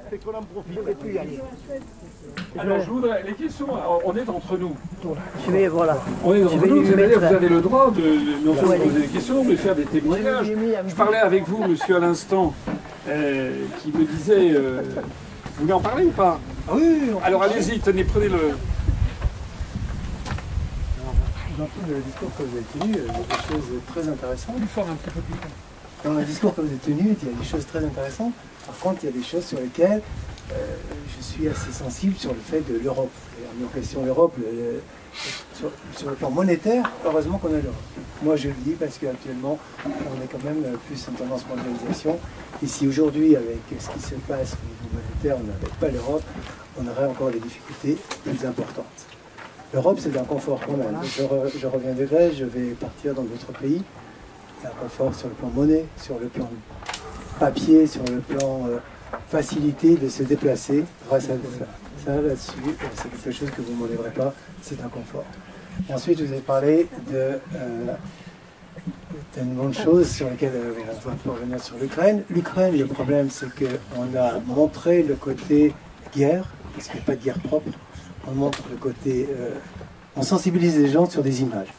C'est qu'on en profite. Je ne vais plus y aller. Alors, je voudrais, les questions, on est entre nous. Je vais, voilà. On est entre nous, c'est-à-dire vous avez le droit de non seulement Ouais. poser des questions, mais faire des témoignages. Je parlais avec vous, monsieur, à l'instant, qui me disait... vous voulez en parler ou pas? Oui, alors allez-y, tenez, prenez le... Dans le discours que vous avez tenu, il y a des choses très intéressantes. Plus fort un petit peu plus fort. Dans le discours que vous avez tenu, il y a des choses très intéressantes. Par contre, il y a des choses sur lesquelles je suis assez sensible sur le fait de l'Europe. En question l'Europe, sur le plan monétaire, heureusement qu'on a l'Europe. Moi, je le dis parce qu'actuellement, on est quand même plus en tendance mondialisation. Et si aujourd'hui, avec ce qui se passe au niveau monétaire, on n'avait pas l'Europe, on aurait encore des difficultés plus importantes. L'Europe, c'est un confort qu'on a. Je reviens de Grèce, je vais partir dans d'autres pays. Il y a un confort sur le plan monnaie, sur le plan papier, sur le plan facilité de se déplacer grâce à ça. Ça, là-dessus, c'est quelque chose que vous ne m'enlèverez pas, c'est un confort. Et ensuite, vous avez parlé d'une bonne chose sur laquelle on va revenir sur l'Ukraine. L'Ukraine, le problème, c'est qu'on a montré le côté guerre, parce qu'il n'y a pas de guerre propre. On montre le côté... on sensibilise les gens sur des images.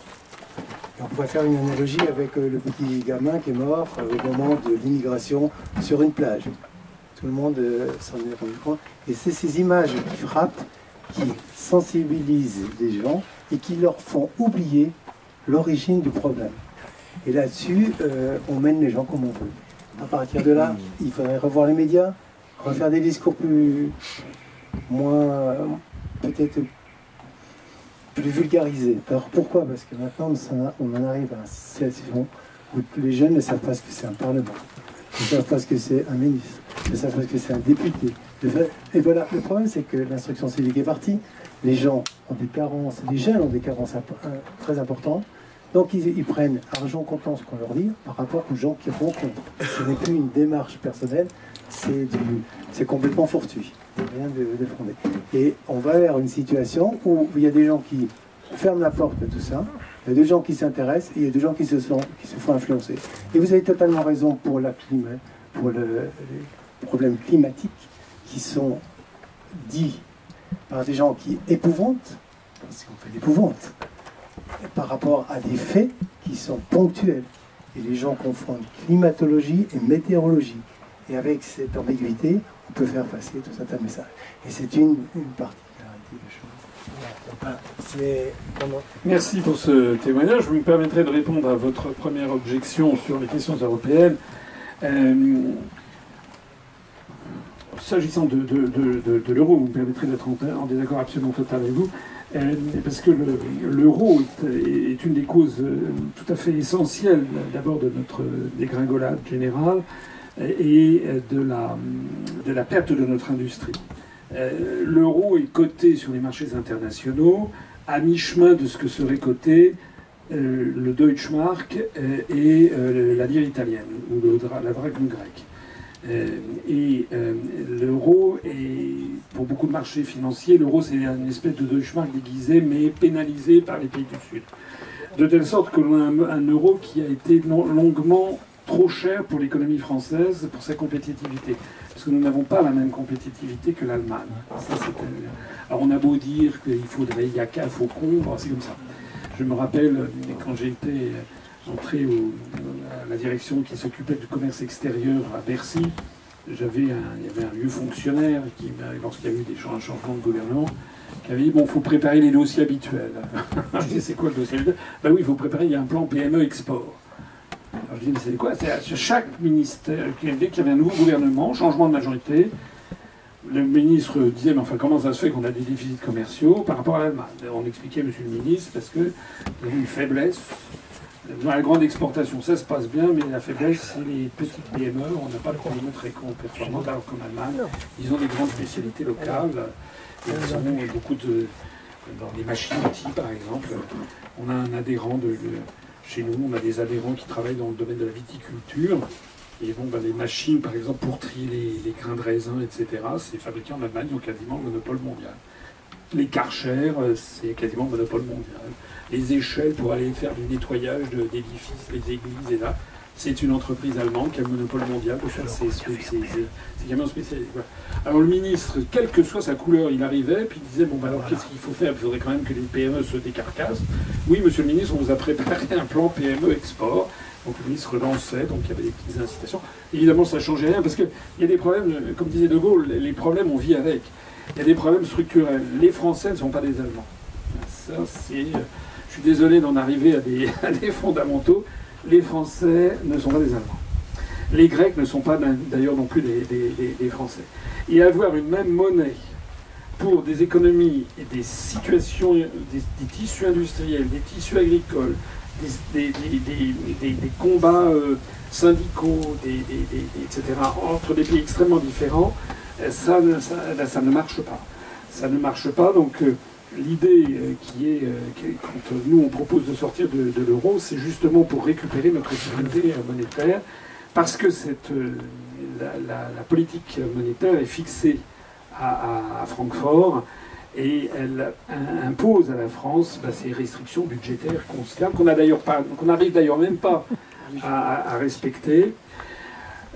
Et on pourrait faire une analogie avec le petit gamin qui est mort au moment de l'immigration sur une plage. Tout le monde s'en est rendu compte. Et c'est ces images qui frappent, qui sensibilisent les gens et qui leur font oublier l'origine du problème. Et là-dessus, on mène les gens comme on veut. À partir de là, il faudrait revoir les médias, refaire des discours moins... peut-être plus vulgarisé. Alors pourquoi? Parce que maintenant on en arrive à une situation où les jeunes ne savent pas ce que c'est un parlement, ne savent pas ce que c'est un ministre, ne savent pas ce que c'est un député. Et voilà, le problème c'est que l'instruction civique est partie, les gens ont des carences, les jeunes ont des carences très importantes, donc ils prennent argent comptant ce qu'on leur dit par rapport aux gens qu'ils rencontrent. Ce n'est plus une démarche personnelle, c'est complètement fortuit. Rien de fondé. Et on va vers une situation où il y a des gens qui ferment la porte à tout ça, il y a des gens qui s'intéressent et il y a des gens qui se font influencer. Et vous avez totalement raison pour les problèmes climatiques qui sont dits par des gens qui épouvantent, parce qu'on fait l'épouvante, par rapport à des faits qui sont ponctuels. Et les gens confondent climatologie et météorologie. Et avec cette ambiguïté, on peut faire passer tout un tas de messages. Et c'est une particularité des choses. Voilà. Merci pour ce témoignage. Je me permettrai de répondre à votre première objection sur les questions européennes. S'agissant de l'euro, vous me permettrez d'être en désaccord absolument total avec vous, parce que l'euro est une des causes tout à fait essentielles, d'abord de notre dégringolade générale, et de la perte de notre industrie. L'euro est coté sur les marchés internationaux à mi-chemin de ce que serait coté le Deutschmark et la lire italienne, ou la drachme grecque. L'euro est, pour beaucoup de marchés financiers, l'euro c'est une espèce de Deutschmark déguisé, mais pénalisé par les pays du Sud. De telle sorte que l'on a un euro qui a été longuement trop cher pour l'économie française, pour sa compétitivité. Parce que nous n'avons pas la même compétitivité que l'Allemagne. Alors on a beau dire qu'il faudrait Yaka, Faucon, c'est comme ça. Je me rappelle, quand j'ai été entré à la direction qui s'occupait du commerce extérieur à Bercy, il y avait un vieux fonctionnaire qui, lorsqu'il y a eu un changement de gouvernement, qui avait dit, bon, il faut préparer les dossiers habituels. Je dis, c'est quoi le dossier habituel? Ben oui, il faut préparer, il y a un plan PME export. Alors je dis, mais c'est quoi? C'est chaque ministère, dès qu'il y avait un nouveau gouvernement, changement de majorité, le ministre disait, mais enfin, comment ça se fait qu'on a des déficits commerciaux par rapport à l'Allemagne? On expliquait, monsieur le ministre, parce qu'il y a une faiblesse. Dans la grande exportation, ça se passe bien, mais la faiblesse, c'est les petites PME. On n'a pas de PME très performantes, alors qu'en Allemagne, ils ont des grandes spécialités locales. Ils ont beaucoup dans les machines-outils, par exemple. On a un adhérent chez nous, on a des adhérents qui travaillent dans le domaine de la viticulture. Et bon, les machines, par exemple, pour trier les grains de raisin, etc., c'est fabriqué en Allemagne, ils ont quasiment le monopole mondial. Les Karcher, c'est quasiment le monopole mondial. Les échelles pour aller faire du nettoyage d'édifices, les églises, et là, C'est une entreprise allemande qui a le monopole mondial de faire ses camions spécialisés. Voilà. Alors le ministre, quelle que soit sa couleur, il arrivait, puis il disait, bon, bah, alors qu'est-ce qu'il faut faire? Il faudrait quand même que les PME se décarcassent. Oui, monsieur le ministre, on vous a préparé un plan PME export. Donc le ministre lançait, donc il y avait des petites incitations. Évidemment, ça ne changeait rien, parce qu'il y a des problèmes, comme disait De Gaulle, les problèmes, on vit avec. Il y a des problèmes structurels. Les Français ne sont pas des Allemands. Ça, c'est... Je suis désolé d'en arriver à des fondamentaux. Les Français ne sont pas des Allemands. Les Grecs ne sont pas d'ailleurs non plus des Français. Et avoir une même monnaie pour des économies et des situations, des tissus industriels, des tissus agricoles, des combats syndicaux, etc., entre des pays extrêmement différents, ça ne marche pas. Ça ne marche pas, donc l'idée quand nous on propose de sortir de l'euro, c'est justement pour récupérer notre souveraineté monétaire, parce que la politique monétaire est fixée à Francfort, et elle impose à la France ces restrictions budgétaires considérables qu'on n'arrive d'ailleurs même pas à respecter.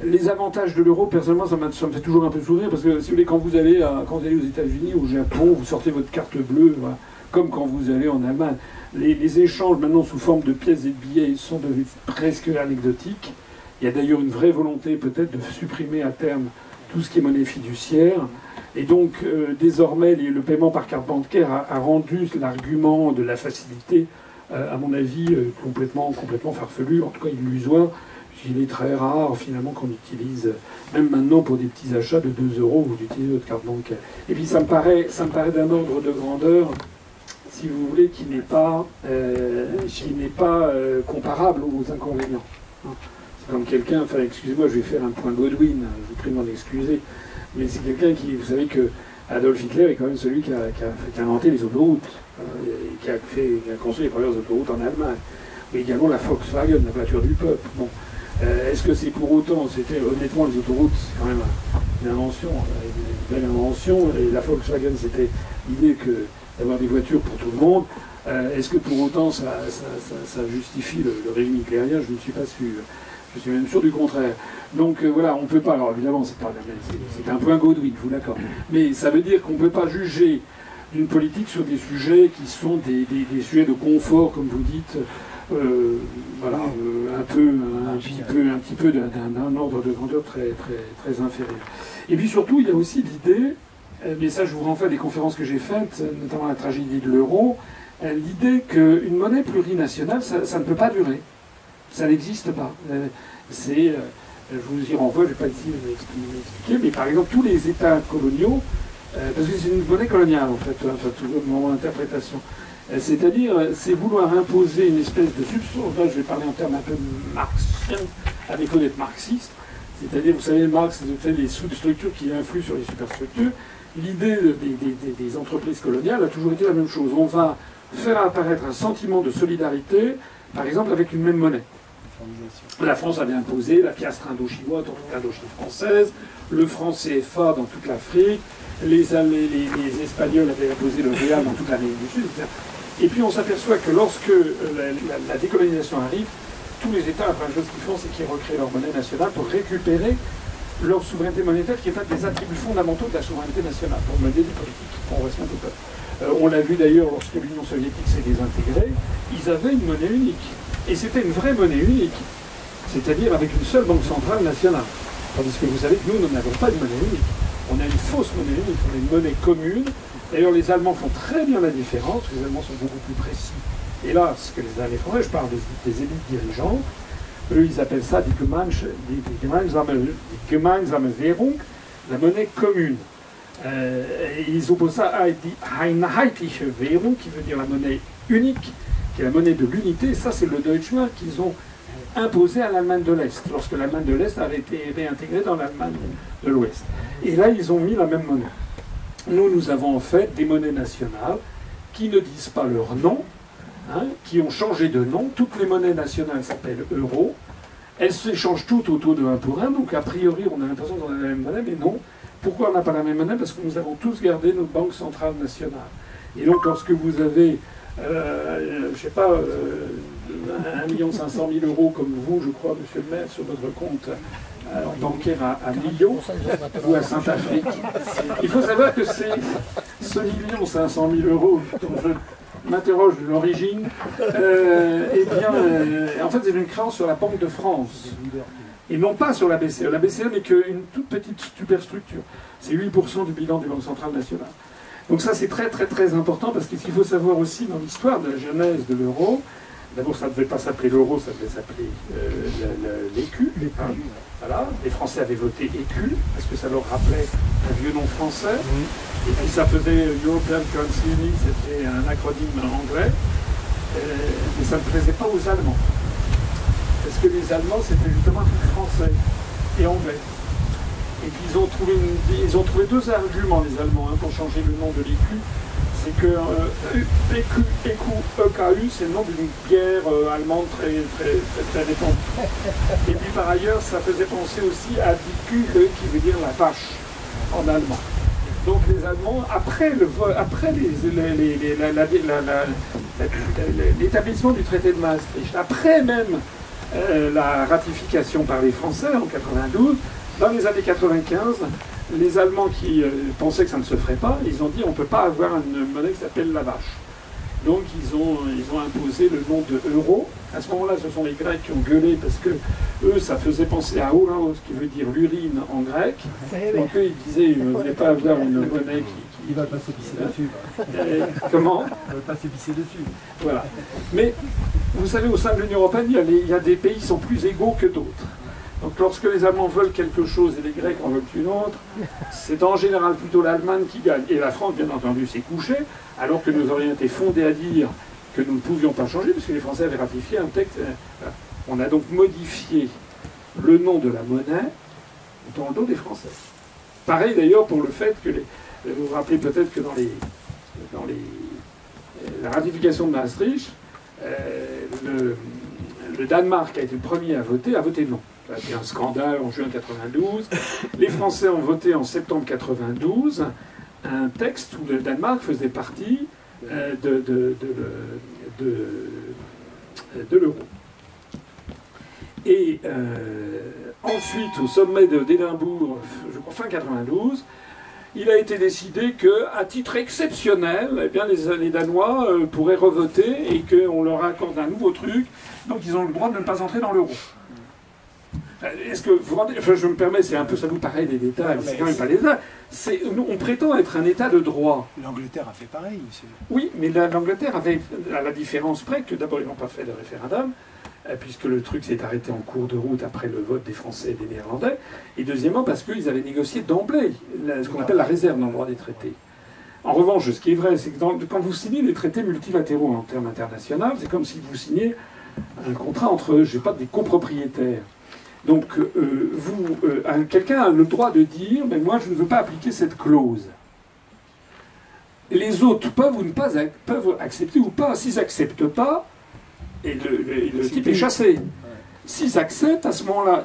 Les avantages de l'euro, personnellement, ça me fait toujours un peu sourire, parce que si vous voulez, quand vous allez aux États-Unis, au Japon, vous sortez votre carte bleue, voilà, comme quand vous allez en Allemagne. Les échanges maintenant sous forme de pièces et de billets sont devenus presque anecdotiques. Il y a d'ailleurs une vraie volonté peut-être de supprimer à terme tout ce qui est monnaie fiduciaire. Et donc, désormais, le paiement par carte bancaire a rendu l'argument de la facilité, à mon avis, complètement farfelu, en tout cas illusoire. Il est très rare, finalement, qu'on utilise, même maintenant pour des petits achats de 2 €, vous utilisez votre carte bancaire. Et puis, ça me paraît d'un ordre de grandeur, si vous voulez, qui n'est pas comparable aux inconvénients. C'est comme quelqu'un, enfin, excusez-moi, je vais faire un point Godwin, je vous prie de m'en excuser. Mais c'est quelqu'un qui, vous savez que Adolf Hitler est quand même celui qui a inventé les autoroutes, qui a construit les premières autoroutes en Allemagne. Mais également la Volkswagen, la voiture du peuple. Bon. Est-ce que c'est pour autant, honnêtement, les autoroutes, c'est quand même une invention, une belle invention, et la Volkswagen, c'était l'idée d'avoir des voitures pour tout le monde. Est-ce que pour autant ça justifie le régime hitlérien? Je ne suis pas sûr. Je suis même sûr du contraire. Donc voilà, on ne peut pas, alors évidemment, c'est un point Godwin, je vous l'accorde. Mais ça veut dire qu'on ne peut pas juger d'une politique sur des sujets qui sont des sujets de confort, comme vous dites, voilà, un petit peu d'un ordre de grandeur très inférieur. Et puis surtout, il y a aussi l'idée, mais ça je vous renvoie des conférences que j'ai faites, notamment la tragédie de l'euro, l'idée qu'une monnaie plurinationale, ça ne peut pas durer. Ça n'existe pas. Je vous y renvoie, je ne vais pas ici m'expliquer, mais par exemple, tous les États coloniaux, parce que c'est une monnaie coloniale en fait, enfin, tout mon interprétation. C'est-à-dire, c'est vouloir imposer une espèce de substance, là je vais parler en termes un peu marxiens, à défaut d'être marxiste, c'est-à-dire, vous savez, Marx fait des sous-structures qui influent sur les superstructures. L'idée des entreprises coloniales a toujours été la même chose. On va faire apparaître un sentiment de solidarité, par exemple avec une même monnaie. La France avait imposé la piastre indochinoise dans toute l'Indochine française, le franc CFA dans toute l'Afrique, les Espagnols avaient imposé le réal dans toute l'Amérique du Sud, etc. Et puis on s'aperçoit que lorsque la décolonisation arrive, tous les États, la première chose qu'ils font, c'est qu'ils recréent leur monnaie nationale pour récupérer leur souveraineté monétaire, qui est un des attributs fondamentaux de la souveraineté nationale, pour mener des politiques qui font respect au peuple. On l'a vu d'ailleurs lorsque l'Union soviétique s'est désintégrée, ils avaient une monnaie unique. Et c'était une vraie monnaie unique, c'est-à-dire avec une seule banque centrale nationale. Tandis que vous savez que nous n'avons pas de monnaie unique. On a une fausse monnaie unique, on a une monnaie commune. D'ailleurs, les Allemands font très bien la différence, les Allemands sont beaucoup plus précis. Et là, ce que les Français, je parle des élites dirigeantes, eux, ils appellent ça die Gemeinsame Währung, la monnaie commune. Ils opposent ça à die Einheitliche Währung, qui veut dire la monnaie unique, qui est la monnaie de l'unité. Et ça, c'est le Deutschmark qu'ils ont imposé à l'Allemagne de l'Est, lorsque l'Allemagne de l'Est avait été réintégrée dans l'Allemagne de l'Ouest. Et là, ils ont mis la même monnaie. Nous avons en fait des monnaies nationales qui ne disent pas leur nom, qui ont changé de nom. Toutes les monnaies nationales s'appellent euro. Elles s'échangent toutes au taux de 1 pour 1, donc a priori, on a l'impression qu'on a la même monnaie, mais non. Pourquoi on n'a pas la même monnaie? Parce que nous avons tous gardé notre banque centrale nationale. Et donc, lorsque vous avez je sais pas, 1 500 000 euros comme vous, je crois, monsieur le maire, sur votre compte bancaire à Millau ou à Saint-Afrique. Il faut savoir que c'est ce 1 500 000 euros dont je m'interroge de l'origine, eh bien, en fait, c'est une créance sur la Banque de France. Et non pas sur la BCE. La BCE n'est qu'une toute petite superstructure. C'est 8% du bilan du Banque centrale nationale. Donc ça, c'est très très très important, parce que ce qu'il faut savoir aussi dans l'histoire de la genèse de l'euro, d'abord, ça ne devait pas s'appeler l'euro, ça devait s'appeler l'écu. Hein. Voilà. Les Français avaient voté écu, parce que ça leur rappelait un vieux nom français. Et puis ça faisait European Currency Union, c'était un acronyme anglais. Mais ça ne plaisait pas aux Allemands. Parce que les Allemands, c'était justement tout français et anglais. Et puis ils ont trouvé deux arguments, les Allemands, hein, pour changer le nom de l'écu. C'est que EKU, c'est le nom d'une bière allemande très répandue. Et puis par ailleurs, ça faisait penser aussi à die Kuh, qui veut dire la vache en allemand. Donc les Allemands, après l'établissement du traité de Maastricht, après même la ratification par les Français en 92, dans les années 95, les Allemands qui pensaient que ça ne se ferait pas, ils ont dit on ne peut pas avoir une monnaie qui s'appelle la vache. Donc ils ont imposé le nom de euro. À ce moment-là, ce sont les Grecs qui ont gueulé parce que eux, ça faisait penser à Ouraos, qui veut dire l'urine en grec. Donc eux, ils disaient vous ne voulez pas avoir une monnaie qui... Il va pas se pisser dessus. Comment? Il va pas se pisser dessus. Voilà. Mais vous savez, au sein de l'Union européenne, il y a des pays qui sont plus égaux que d'autres. Donc lorsque les Allemands veulent quelque chose et les Grecs en veulent une autre, c'est en général plutôt l'Allemagne qui gagne. Et la France, bien entendu, s'est couchée, alors que nous aurions été fondés à dire que nous ne pouvions pas changer, puisque les Français avaient ratifié un texte. On a donc modifié le nom de la monnaie dans le dos des Français. Pareil d'ailleurs pour le fait que, vous vous rappelez peut-être que dans la ratification de Maastricht, le Danemark a été le premier à voter non. Ça a été un scandale en juin 92. Les Français ont voté en septembre 92 un texte où le Danemark faisait partie de l'euro. Et ensuite, au sommet d'Édimbourg, je crois fin 92, il a été décidé qu'à titre exceptionnel, eh bien, les Danois pourraient revoter et qu'on leur accorde un nouveau truc. Donc ils ont le droit de ne pas entrer dans l'euro. Est-ce que vous rendez... Enfin, je me permets, c'est un peu, ça vous paraît des détails, c'est quand même pas des détails. On prétend être un État de droit. L'Angleterre a fait pareil, monsieur. Oui, mais l'Angleterre avait, à la différence près, que d'abord ils n'ont pas fait de référendum, puisque le truc s'est arrêté en cours de route après le vote des Français et des Néerlandais, et deuxièmement parce qu'ils avaient négocié d'emblée ce qu'on appelle la réserve dans le droit des traités. En revanche, ce qui est vrai, c'est que quand vous signez des traités multilatéraux en termes internationaux, c'est comme si vous signez un contrat entre, je sais pas, des copropriétaires. Donc, quelqu'un a le droit de dire, mais moi je ne veux pas appliquer cette clause. Et les autres peuvent ou ne pas peuvent accepter ou pas. S'ils n'acceptent pas, et le type est chassé. S'ils acceptent, à ce moment-là,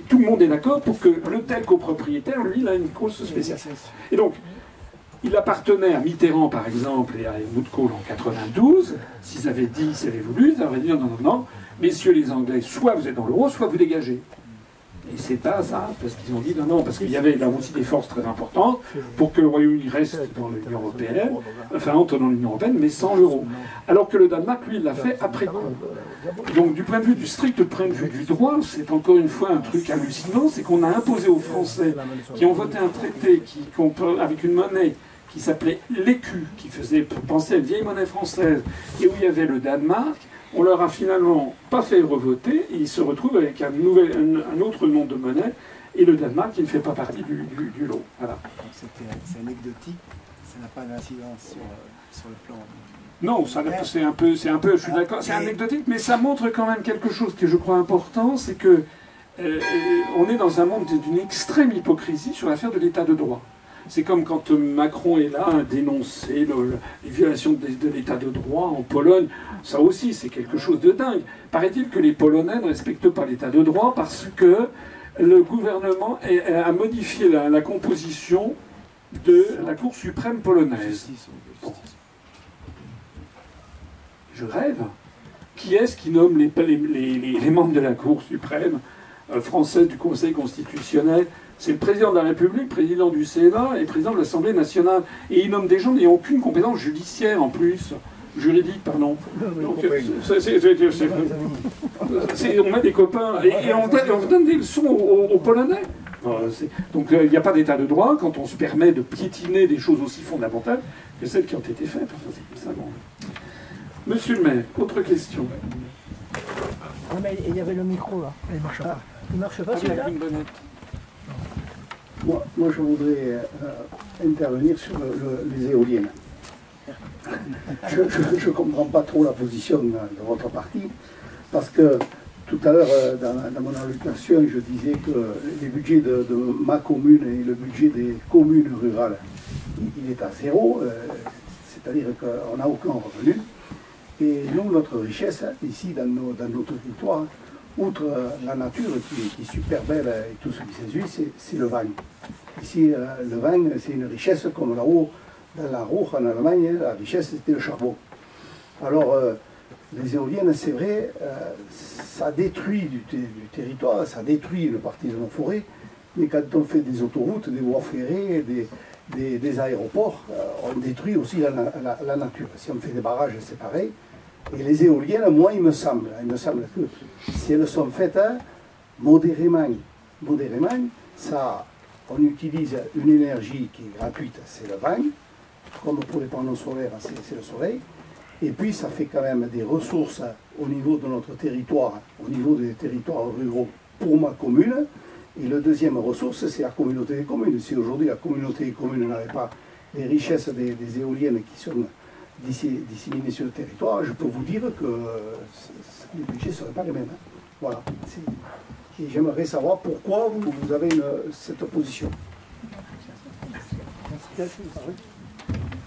tout le monde est d'accord pour que le tel copropriétaire, lui, il a une clause spéciale. Et donc, il appartenait à Mitterrand, par exemple, et à Helmut Kohl en 92. S'ils avaient voulu, ils auraient dit non, messieurs les Anglais, soit vous êtes dans l'euro, soit vous dégagez. Et c'est pas ça, parce qu'ils ont dit non, parce qu'il y avait là aussi des forces très importantes pour que le Royaume-Uni reste dans l'Union européenne, enfin entre dans l'Union européenne, mais sans l'euro. Alors que le Danemark, lui, il l'a fait après coup. Donc du strict point de vue du droit, c'est encore une fois un truc hallucinant, c'est qu'on a imposé aux Français qui ont voté un traité avec une monnaie qui s'appelait l'écu, qui faisait penser à une vieille monnaie française, et où il y avait le Danemark. On leur a finalement pas fait revoter, et ils se retrouvent avec un autre nom de monnaie, et le Danemark qui ne fait pas partie du lot. Voilà. C'est anecdotique, ça n'a pas d'incidence sur le plan... Non, c'est un peu, je suis d'accord, c'est anecdotique, mais ça montre quand même quelque chose que je crois important, c'est que on est dans un monde d'une extrême hypocrisie sur l'affaire de l'état de droit. C'est comme quand Macron est là à dénoncer les violations de l'état de droit en Pologne. Ça aussi, c'est quelque chose de dingue. Paraît-il que les Polonais ne respectent pas l'état de droit parce que le gouvernement a modifié la composition de la Cour suprême polonaise. je rêve. Qui est-ce qui nomme les membres de la Cour suprême française du Conseil constitutionnel? C'est le président de la République, président du Sénat et président de l'Assemblée nationale. Et il nomme des gens n'ayant aucune compétence judiciaire en plus. Juridique, pardon. Donc, on met des copains et on donne des leçons aux Polonais. Donc il n'y a pas d'état de droit quand on se permet de piétiner des choses aussi fondamentales que celles qui ont été faites. Enfin, c'est comme ça, bon. Monsieur le maire, autre question. Non, mais il y avait le micro là. Il ne marche pas. Il ne marche pas celui-là. Moi, je voudrais intervenir sur les éoliennes. Je ne comprends pas trop la position de votre parti, parce que tout à l'heure, dans mon invitation, je disais que les budgets de ma commune et le budget des communes rurales, il est à zéro, c'est-à-dire qu'on n'a aucun revenu. Et nous, notre richesse, ici, dans notre territoire, outre la nature qui est super belle et tout ce qui s'ensuit, c'est le vin. Ici, le vin, c'est une richesse comme là-haut, dans la Ruhr, en Allemagne, la richesse, c'était le charbon. Alors, les éoliennes, c'est vrai, ça détruit du territoire, ça détruit une partie de nos forêts, mais quand on fait des autoroutes, des voies ferrées, des aéroports, on détruit aussi la nature. Si on fait des barrages, c'est pareil. Et les éoliennes, moi, il me semble que si elles sont faites modérément, ça, on utilise une énergie qui est gratuite, c'est le vent, comme pour les panneaux solaires, c'est le soleil, et puis ça fait quand même des ressources au niveau de notre territoire, au niveau des territoires ruraux pour ma commune, et la deuxième ressource, c'est la communauté des communes. Si aujourd'hui la communauté des communes n'avait pas les richesses des éoliennes qui sont disséminées sur le territoire, je peux vous dire que les budgets ne seraient pas les mêmes. Voilà. Et j'aimerais savoir pourquoi vous avez cette position.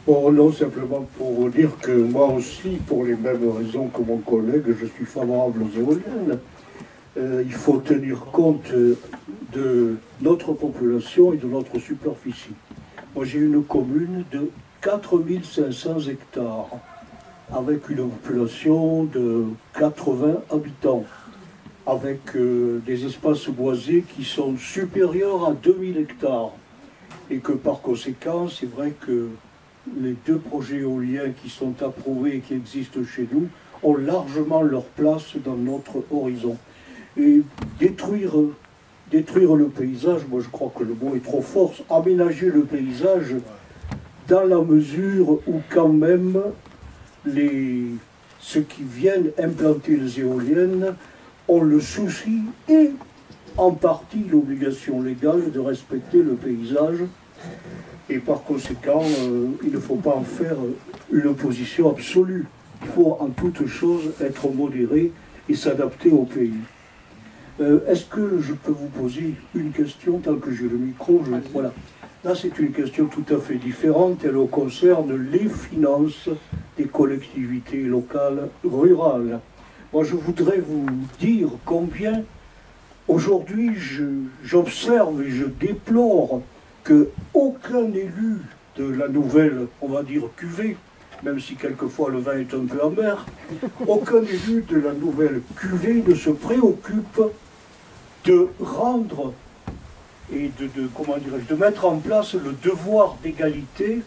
Bon, non, simplement pour vous dire que moi aussi, pour les mêmes raisons que mon collègue, je suis favorable aux éoliennes. Il faut tenir compte de notre population et de notre superficie. Moi, j'ai une commune de 4500 hectares, avec une population de 80 habitants, avec des espaces boisés qui sont supérieurs à 2000 hectares. Et que par conséquent, c'est vrai que les deux projets éoliens qui sont approuvés et qui existent chez nous ont largement leur place dans notre horizon. Et détruire le paysage, moi je crois que le mot est trop fort, aménager le paysage dans la mesure où quand même ceux qui viennent implanter les éoliennes ont le souci et en partie l'obligation légale de respecter le paysage. Et par conséquent, il ne faut pas en faire une position absolue. Il faut en toute chose être modéré et s'adapter au pays. Est-ce que je peux vous poser une question tant que j'ai le micro? Voilà. Là, c'est une question tout à fait différente. Elle concerne les finances des collectivités locales rurales. Moi, je voudrais vous dire combien, aujourd'hui, j'observe et je déplore qu'aucun élu de la nouvelle, on va dire, cuvée, même si quelquefois le vin est un peu amer, aucun élu de la nouvelle cuvée ne se préoccupe de rendre et de mettre en place le devoir d'égalité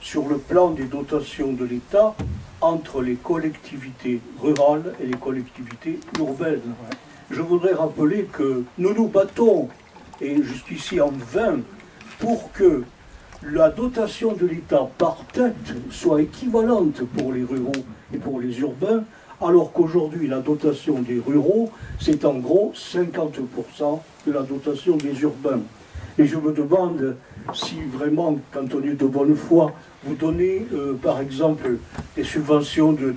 sur le plan des dotations de l'État entre les collectivités rurales et les collectivités urbaines. Je voudrais rappeler que nous nous battons, et jusqu'ici en vain, pour que la dotation de l'État par tête soit équivalente pour les ruraux et pour les urbains, alors qu'aujourd'hui la dotation des ruraux, c'est en gros 50% de la dotation des urbains. Et je me demande si vraiment, quand on est de bonne foi, vous donnez par exemple des subventions de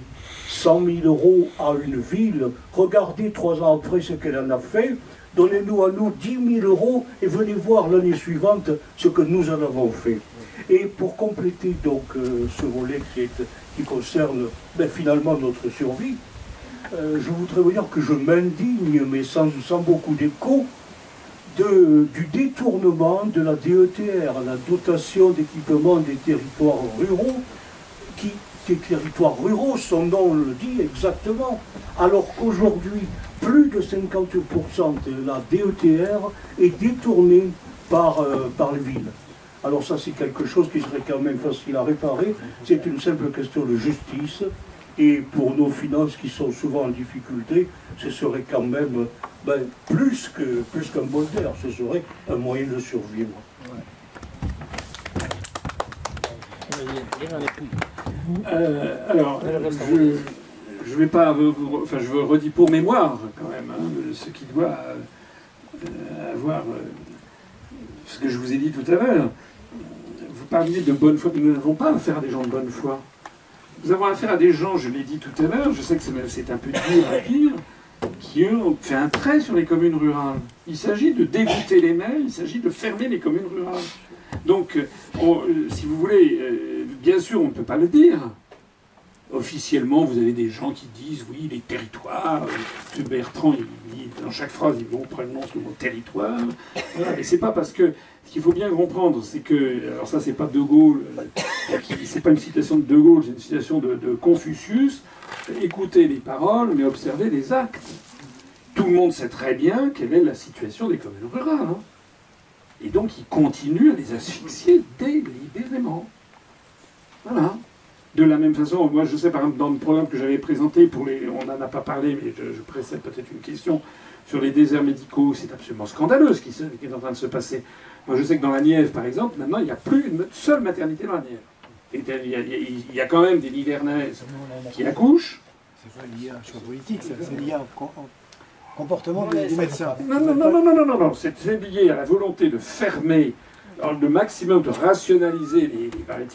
100 000 € à une ville, regardez 3 ans après ce qu'elle en a fait, donnez-nous à nous 10 000 € et venez voir l'année suivante ce que nous en avons fait. Et pour compléter donc ce volet qui concerne finalement notre survie, je voudrais vous dire que je m'indigne, mais sans beaucoup d'écho, du détournement de la DETR, la dotation d'équipement des territoires ruraux, qui des territoires ruraux, son nom le dit exactement, alors qu'aujourd'hui, plus de 50% de la DETR est détournée par les villes. Alors ça, c'est quelque chose qui serait quand même facile à réparer. C'est une simple question de justice. Et pour nos finances qui sont souvent en difficulté, ce serait quand même plus qu'un bol d'air. Ce serait un moyen de survivre. Alors, je vais pas, enfin, je redis pour mémoire quand même, hein, ce qui doit avoir ce que je vous ai dit tout à l'heure. Vous parliez de bonne foi, mais nous n'avons pas affaire à des gens de bonne foi. Nous avons affaire à des gens, je l'ai dit tout à l'heure, je sais que c'est un peu dur à dire, qui ont fait un trait sur les communes rurales. Il s'agit de dégoûter les maires, il s'agit de fermer les communes rurales. Donc, si vous voulez, bien sûr, on ne peut pas le dire. Officiellement, vous avez des gens qui disent, oui, les territoires, Bertrand, il dit, dans chaque phrase, il prononce le mot territoire. Voilà. Et c'est pas parce que, ce qu'il faut bien comprendre, c'est que, alors ça, c'est pas De Gaulle, c'est pas une citation de De Gaulle, c'est une citation de Confucius. Écoutez les paroles, mais observez les actes. Tout le monde sait très bien quelle est la situation des communes rurales. Hein. Et donc, il continue à les asphyxier délibérément. Voilà. De la même façon, moi je sais par exemple dans le programme que j'avais présenté, on n'en a pas parlé, mais je précède peut-être une question sur les déserts médicaux, c'est absolument scandaleux ce qui est en train de se passer. Moi je sais que dans la Nièvre par exemple, maintenant il n'y a plus une seule maternité dans la Nièvre. Il y a quand même des Nivernaises qui accouchent. C'est pas lié à un choix politique, c'est lié au comportement des médecins. Non, c'est lié à la volonté de fermer le maximum, de rationaliser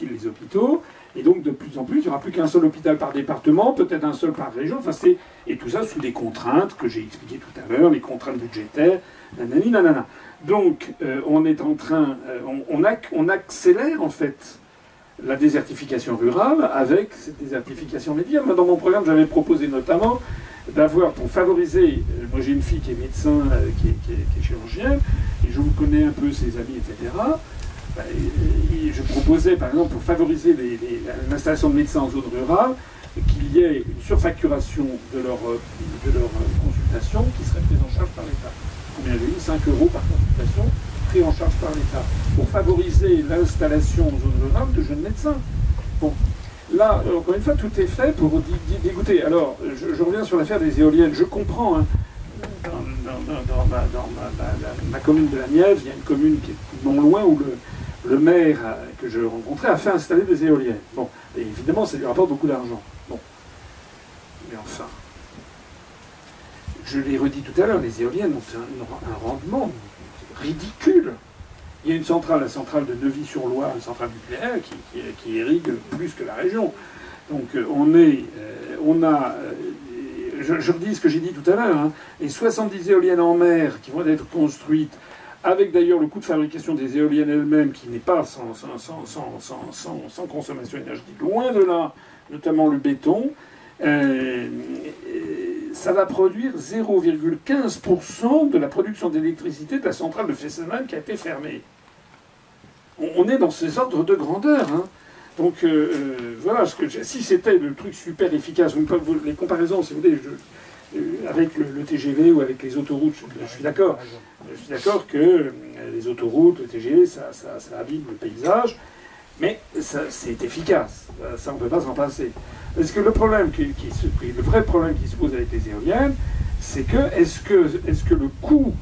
les hôpitaux. Et donc, de plus en plus, il n'y aura plus qu'un seul hôpital par département, peut-être un seul par région. Enfin, et tout ça sous des contraintes que j'ai expliquées tout à l'heure, les contraintes budgétaires, nanani, nanana. Donc, on est en train... on accélère, en fait, la désertification rurale avec cette désertification médiane. Moi, dans mon programme, j'avais proposé notamment d'avoir, pour favoriser... moi, j'ai une fille qui est médecin, qui est chirurgienne, et je vous connais un peu ses amis, etc., et je proposais, par exemple, pour favoriser l'installation de médecins en zone rurale, qu'il y ait une surfacturation de leur consultation qui serait prise en charge par l'État. Combien j'ai dit 5 € par consultation, pris en charge par l'État, pour favoriser l'installation en zone rurale de jeunes médecins. Bon, là, encore une fois, tout est fait pour dégoûter. Alors, je reviens sur l'affaire des éoliennes. Je comprends, hein, dans ma commune de la Nièvre, il y a une commune qui est non loin où le maire que je rencontrais a fait installer des éoliennes. Bon, et évidemment, ça lui rapporte beaucoup d'argent. Bon. Mais enfin, je l'ai redit tout à l'heure, les éoliennes ont un rendement ridicule. Il y a une centrale, la centrale de Neuvy-sur-Loire, une centrale nucléaire qui irrigue plus que la région. Donc je redis ce que j'ai dit tout à l'heure, hein, les 70 éoliennes en mer qui vont être construites, avec d'ailleurs le coût de fabrication des éoliennes elles-mêmes qui n'est pas sans consommation énergétique, loin de là, notamment le béton, ça va produire 0,15% de la production d'électricité de la centrale de Fessenheim qui a été fermée. On est dans ces ordres de grandeur. Hein. Donc voilà, si c'était le truc super efficace, les comparaisons, si vous voulez, avec le TGV ou avec les autoroutes, je suis d'accord. Je suis d'accord que les autoroutes, le TGV, ça abîme le paysage, mais c'est efficace. Ça, on ne peut pas s'en passer. Parce que le vrai problème qui se pose avec les éoliennes, c'est que est-ce que le coût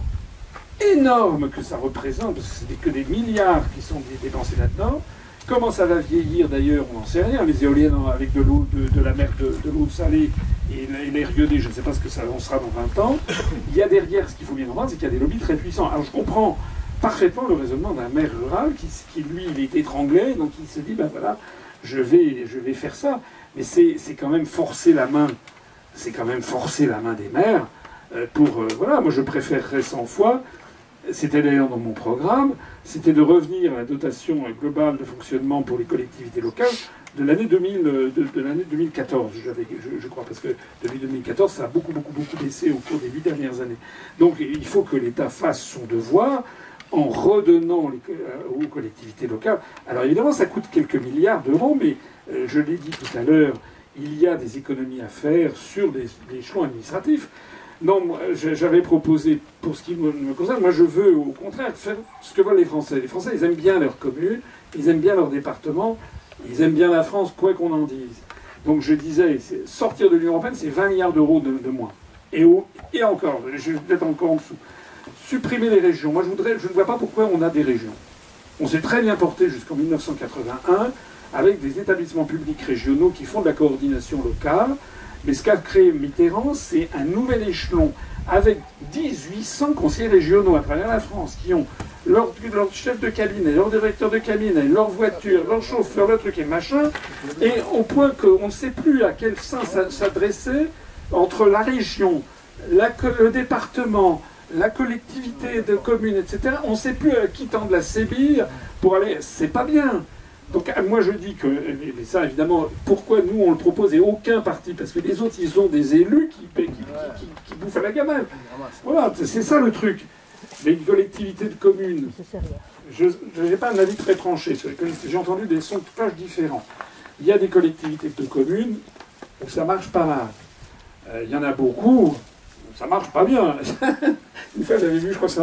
énorme que ça représente, parce que c'est que des milliards qui sont dépensés là-dedans, comment ça va vieillir d'ailleurs, on n'en sait rien. Les éoliennes avec de l'eau de la mer, de l'eau salée et l'air iodé, je ne sais pas ce que ça en sera dans 20 ans. Il y a derrière, ce qu'il faut bien comprendre, c'est qu'il y a des lobbies très puissants. Alors je comprends parfaitement le raisonnement d'un maire rural qui lui, il est étranglé, donc il se dit, ben voilà, je vais faire ça. Mais c'est quand même forcer la main. C'est quand même forcer la main des maires pour... voilà, moi je préférerais 100 fois... C'était d'ailleurs dans mon programme, c'était de revenir à la dotation globale de fonctionnement pour les collectivités locales de l'année 2014, je crois, parce que depuis 2014, ça a beaucoup baissé au cours des 8 dernières années. Donc il faut que l'État fasse son devoir en redonnant aux collectivités locales. Alors évidemment, ça coûte quelques milliards d'euros, mais je l'ai dit tout à l'heure, il y a des économies à faire sur l'échelon administratif. Non, j'avais proposé, pour ce qui me concerne, moi je veux au contraire faire ce que veulent les Français. Les Français, ils aiment bien leur commune, ils aiment bien leur département, ils aiment bien la France, quoi qu'on en dise. Donc je disais, sortir de l'Union européenne, c'est 20 milliards d'euros de moins. Et encore, je vais peut-être encore en dessous. Supprimer les régions. Moi, je ne vois pas pourquoi on a des régions. On s'est très bien porté jusqu'en 1981 avec des établissements publics régionaux qui font de la coordination locale. Mais ce qu'a créé Mitterrand, c'est un nouvel échelon avec 1800 conseillers régionaux à travers la France qui ont leur chef de cabinet, leur directeur de cabinet, leur voiture, leur chauffeur, leur truc et machin, et au point qu'on ne sait plus à quel sens s'adresser entre la région, le département, la collectivité de communes, etc. On ne sait plus à qui tendre la sébille pour aller... C'est pas bien. Donc moi je dis que, mais ça évidemment, pourquoi nous on le propose et aucun parti? Parce que les autres, ils ont des élus qui bouffent à la gamelle. Voilà, c'est ça le truc. Les collectivités de communes, je n'ai pas un avis très tranché sur les collectivités. J'ai entendu des sons de cloche différents. Il y a des collectivités de communes où ça marche pas mal. Il y en a beaucoup où ça marche pas bien. Une fois j'avais vu, je crois que c'est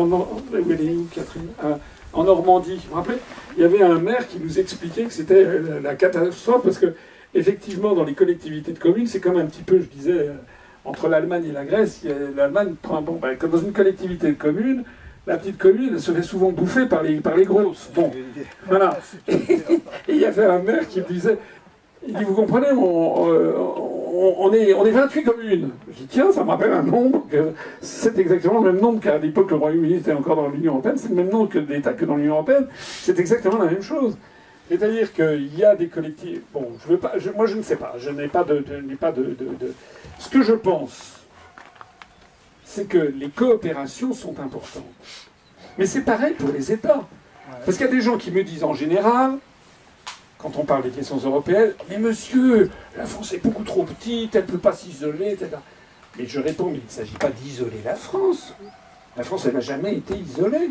en Normandie, vous vous rappelez, il y avait un maire qui nous expliquait que c'était la catastrophe parce que, effectivement, dans les collectivités de communes, c'est comme un petit peu, je disais, entre l'Allemagne et la Grèce, l'Allemagne prend, comme dans une collectivité de communes, la petite commune, elle se fait souvent bouffer par les grosses. Bon, voilà. Et il y avait un maire qui me disait, il dit, vous comprenez, on est 28 communes. Je dis, tiens, ça me rappelle un nombre, c'est exactement le même nombre qu'à l'époque le Royaume-Uni était encore dans l'Union européenne, c'est le même nombre que d'États que dans l'Union européenne, c'est exactement la même chose. C'est-à-dire qu'il y a des collectivités... Bon, moi je ne sais pas, je n'ai pas de... Ce que je pense, c'est que les coopérations sont importantes. Mais c'est pareil pour les États. Parce qu'il y a des gens qui me disent en général... Quand on parle des questions européennes, mais monsieur, la France est beaucoup trop petite, elle ne peut pas s'isoler, etc. Mais je réponds, mais il ne s'agit pas d'isoler la France. La France, elle n'a jamais été isolée.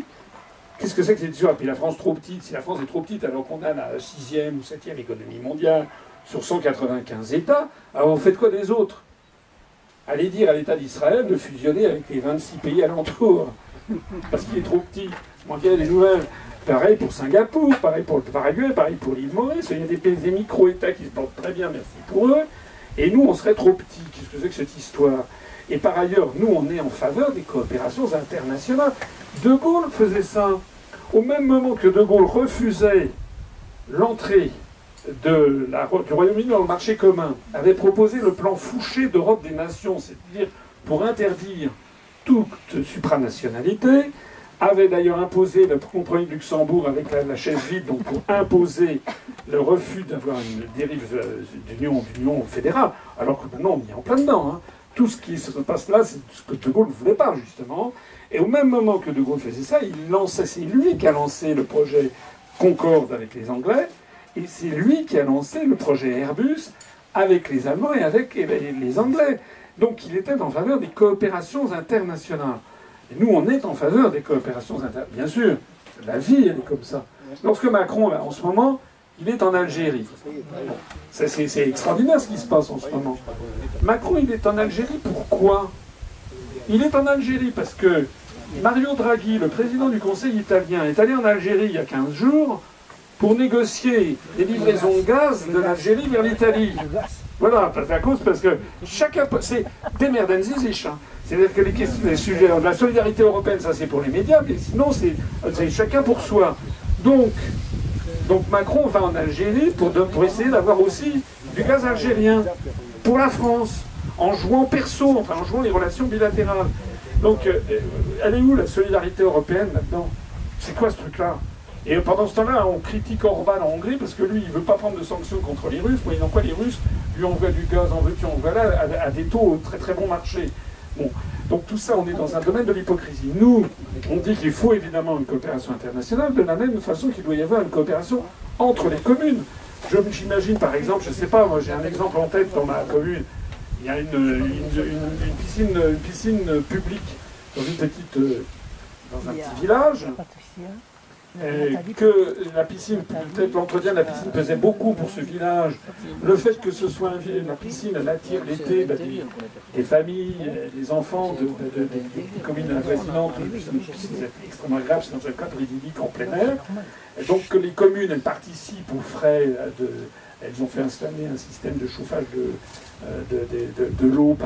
Qu'est-ce que c'est que cette histoire? Puis la France trop petite, si la France est trop petite alors qu'on a la 6e ou 7e économie mondiale sur 195 États, alors vous faites quoi des autres? Allez dire à l'État d'Israël de fusionner avec les 26 pays alentours. Parce qu'il est trop petit. Moi, il y a des nouvelles. Pareil pour Singapour, pareil pour le Paraguay, pareil pour l'île Maurice. Il y a des micro-États qui se portent très bien, merci pour eux. Et nous, on serait trop petits. Qu'est-ce que c'est que cette histoire? Et par ailleurs, nous, on est en faveur des coopérations internationales. De Gaulle faisait ça. Au même moment que De Gaulle refusait l'entrée du Royaume-Uni dans le marché commun, avait proposé le plan Fouché d'Europe des nations, c'est-à-dire pour interdire toute supranationalité, avait d'ailleurs imposé le compromis de Luxembourg avec la chaise vide, donc pour imposer le refus d'avoir une dérive d'union fédérale, alors que maintenant on y est en plein dedans. Hein. Tout ce qui se passe là, c'est ce que De Gaulle ne voulait pas, justement. Et au même moment que De Gaulle faisait ça, c'est lui qui a lancé le projet Concorde avec les Anglais, et c'est lui qui a lancé le projet Airbus avec les Allemands et avec les Anglais. Donc il était en faveur des coopérations internationales. Et nous, on est en faveur des coopérations internationales. Bien sûr, la vie, elle est comme ça. Lorsque Macron, là, en ce moment, il est en Algérie. C'est extraordinaire ce qui se passe en ce moment. Macron, il est en Algérie, pourquoi? Il est en Algérie parce que Mario Draghi, le président du Conseil italien, est allé en Algérie il y a 15 jours pour négocier des livraisons de gaz de l'Algérie vers l'Italie. Voilà, parce que chacun... C'est des merdenzis, hein. C'est-à-dire que les sujets de la solidarité européenne, ça c'est pour les médias, mais sinon c'est chacun pour soi. Donc Macron va en Algérie pour essayer d'avoir aussi du gaz algérien pour la France, en jouant perso, enfin en jouant les relations bilatérales. Donc elle est où la solidarité européenne maintenant? C'est quoi ce truc-là? Et pendant ce temps-là, on critique Orban en Hongrie parce que lui, il ne veut pas prendre de sanctions contre les Russes. Moyennant quoi, les Russes lui envoient du gaz, en veux-tu, en voilà, à des taux très très bon marché. Bon. Donc tout ça, on est dans un domaine de l'hypocrisie. Nous, on dit qu'il faut évidemment une coopération internationale, de la même façon qu'il doit y avoir une coopération entre les communes. J'imagine par exemple, je ne sais pas, moi j'ai un exemple en tête dans ma commune, il y a une piscine publique dans une petite dans un petit village, que la piscine, peut-être l'entretien de la piscine pesait beaucoup pour ce village. Le fait que ce soit la piscine, elle attire l'été des familles, des enfants des communes avoisinantes. C'est extrêmement agréable, c'est dans un cadre idyllique en plein air. Et donc que les communes, elles participent aux frais elles ont fait installer un système de chauffage de l'eau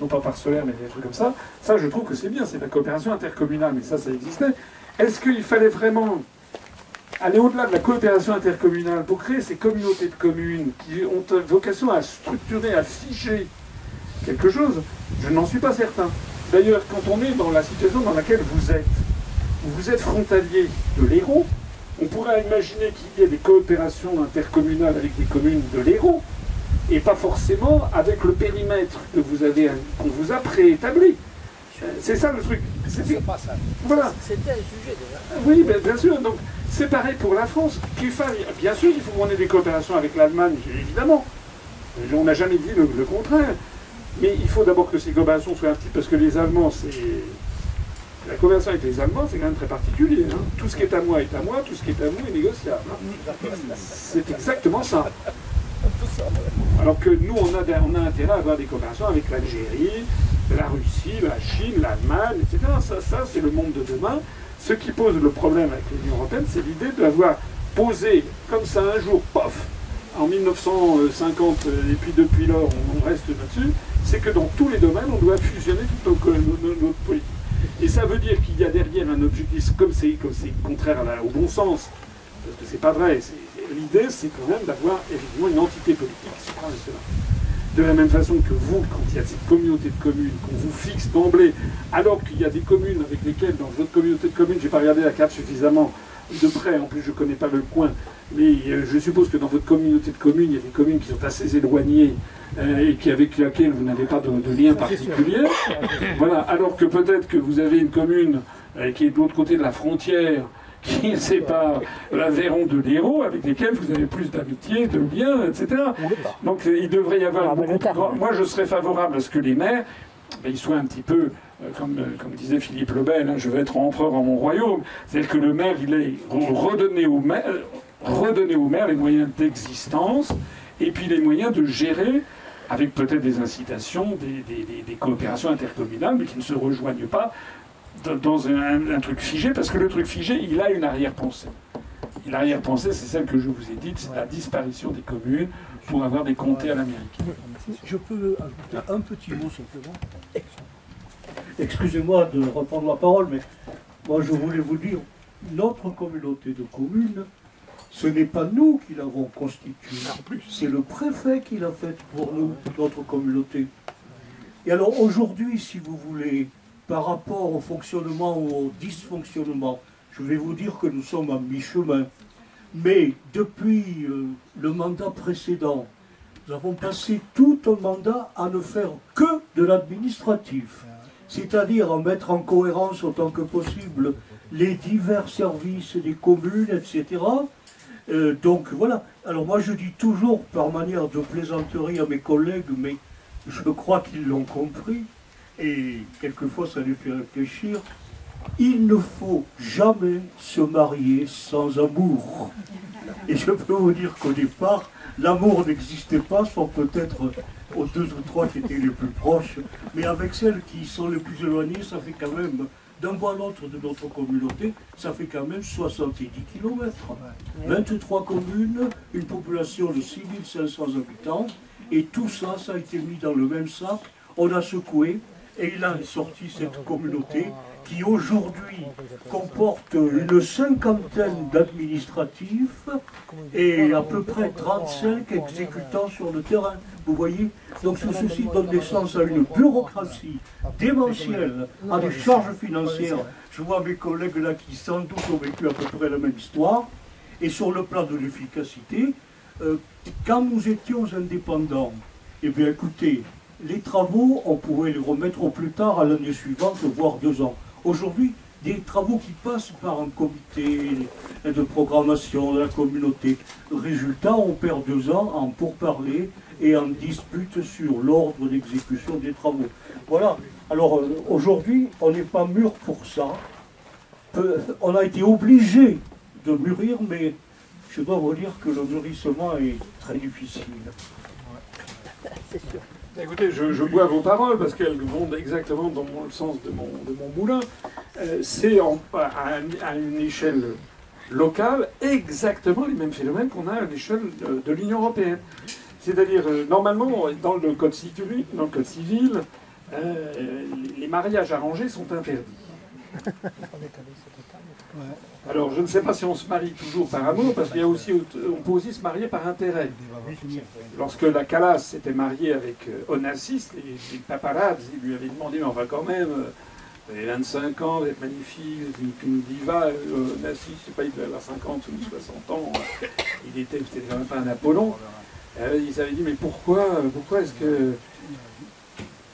non pas par solaire, mais des trucs comme ça. Ça, je trouve que c'est bien, c'est de la coopération intercommunale, mais ça existait. Est-ce qu'il fallait vraiment aller au-delà de la coopération intercommunale pour créer ces communautés de communes qui ont vocation à structurer, à figer quelque chose? Je n'en suis pas certain. D'ailleurs, quand on est dans la situation dans laquelle vous êtes frontalier de l'Hérault, on pourrait imaginer qu'il y ait des coopérations intercommunales avec des communes de l'Hérault, et pas forcément avec le périmètre qu'on vous a préétabli. C'est ça le truc. C'est pas ça. Voilà. C'était un sujet déjà. Oui, bien sûr. Donc c'est pareil pour la France. Bien sûr, il faut qu'on ait des coopérations avec l'Allemagne, évidemment. On n'a jamais dit le contraire. Mais il faut d'abord que ces coopérations soient un petit, parce que les Allemands, la coopération avec les Allemands, c'est quand même très particulier. Hein. Tout ce qui est à moi est à moi, tout ce qui est à vous est négociable. Hein. C'est exactement ça. Alors que nous, on a intérêt à avoir des coopérations avec l'Algérie, la Russie, la Chine, l'Allemagne, etc. Ça c'est le monde de demain. Ce qui pose le problème avec l'Union européenne, c'est l'idée d'avoir posé comme ça un jour, pof, en 1950, et puis depuis lors, on reste là-dessus, c'est que dans tous les domaines, on doit fusionner toute notre politique. Et ça veut dire qu'il y a derrière un objectif, comme c'est contraire au bon sens, parce que c'est pas vrai. L'idée, c'est quand même d'avoir effectivement une entité politique supranationale. De la même façon que vous, quand il y a cette communauté de communes, qu'on vous fixe d'emblée, alors qu'il y a des communes avec lesquelles, dans votre communauté de communes, je n'ai pas regardé la carte suffisamment de près, en plus je ne connais pas le coin, mais je suppose que dans votre communauté de communes, il y a des communes qui sont assez éloignées et avec lesquelles vous n'avez pas de lien particulier. Voilà, alors que peut-être que vous avez une commune qui est de l'autre côté de la frontière, qui sépare l'Aveyron de l'Hérault, avec lesquels vous avez plus d'amitié, de liens, etc. Donc il devrait y avoir beaucoup de... Moi, je serais favorable à ce que les maires, ils soient un petit peu, comme disait Philippe le Bel, hein, je vais être empereur en mon royaume. C'est-à-dire que le maire, il est redonné au maire les moyens d'existence, et puis les moyens de gérer, avec peut-être des incitations, des coopérations intercommunales, mais qui ne se rejoignent pas dans un truc figé, parce que le truc figé, il a une arrière-pensée. Et l'arrière-pensée, c'est celle que je vous ai dite, c'est la disparition des communes pour avoir des comtés à l'américaine. Je peux ajouter un petit mot simplement. Excusez-moi de reprendre la parole, mais moi je voulais vous dire, notre communauté de communes, ce n'est pas nous qui l'avons constituée, c'est le préfet qui l'a faite pour nous, notre communauté. Et alors aujourd'hui, si vous voulez, par rapport au fonctionnement ou au dysfonctionnement, je vais vous dire que nous sommes à mi-chemin. Mais depuis le mandat précédent, nous avons passé tout un mandat à ne faire que de l'administratif, c'est-à-dire à mettre en cohérence autant que possible les divers services des communes, etc. Donc voilà. Alors moi je dis toujours par manière de plaisanterie à mes collègues, mais je crois qu'ils l'ont compris, et quelquefois ça les fait réfléchir, il ne faut jamais se marier sans amour. Et je peux vous dire qu'au départ, l'amour n'existait pas, sauf peut-être aux 2 ou 3 qui étaient les plus proches, mais avec celles qui sont les plus éloignées, ça fait quand même, d'un bout à l'autre de notre communauté, ça fait quand même 70 km. 23 communes, une population de 6500 habitants, et tout ça, ça a été mis dans le même sac, on a secoué, et il a sorti cette communauté qui aujourd'hui comporte une cinquantaine d'administratifs et à peu près 35 exécutants sur le terrain. Vous voyez? Donc ceci donne naissance à une bureaucratie démentielle, à des charges financières. Je vois mes collègues là qui sans doute ont vécu à peu près la même histoire. Et sur le plan de l'efficacité, quand nous étions indépendants, eh bien écoutez, les travaux, on pouvait les remettre au plus tard à l'année suivante, voire 2 ans. Aujourd'hui, des travaux qui passent par un comité de programmation de la communauté. Résultat, on perd 2 ans en pourparlers et en dispute sur l'ordre d'exécution des travaux. Voilà. Alors aujourd'hui, on n'est pas mûr pour ça. On a été obligé de mûrir, mais je dois vous dire que le mûrissement est très difficile. C'est sûr. Écoutez, je bois vos paroles parce qu'elles vont exactement dans le sens de mon moulin. C'est à une échelle locale exactement les mêmes phénomènes qu'on a à l'échelle de l'Union européenne. C'est-à-dire, normalement, dans le code civil, les mariages arrangés sont interdits. Alors, je ne sais pas si on se marie toujours par amour, parce qu'il y a aussi, on peut aussi se marier par intérêt. Lorsque la Calas s'était mariée avec Onassis, les paparazzi lui avaient demandé, mais enfin quand même, vous avez 25 ans, vous êtes magnifique, vous êtes une diva, Onassis, je sais pas, il devait avoir 50 ou 60 ans, c'était quand même pas un Apollon. Ils avaient dit, mais pourquoi est-ce que...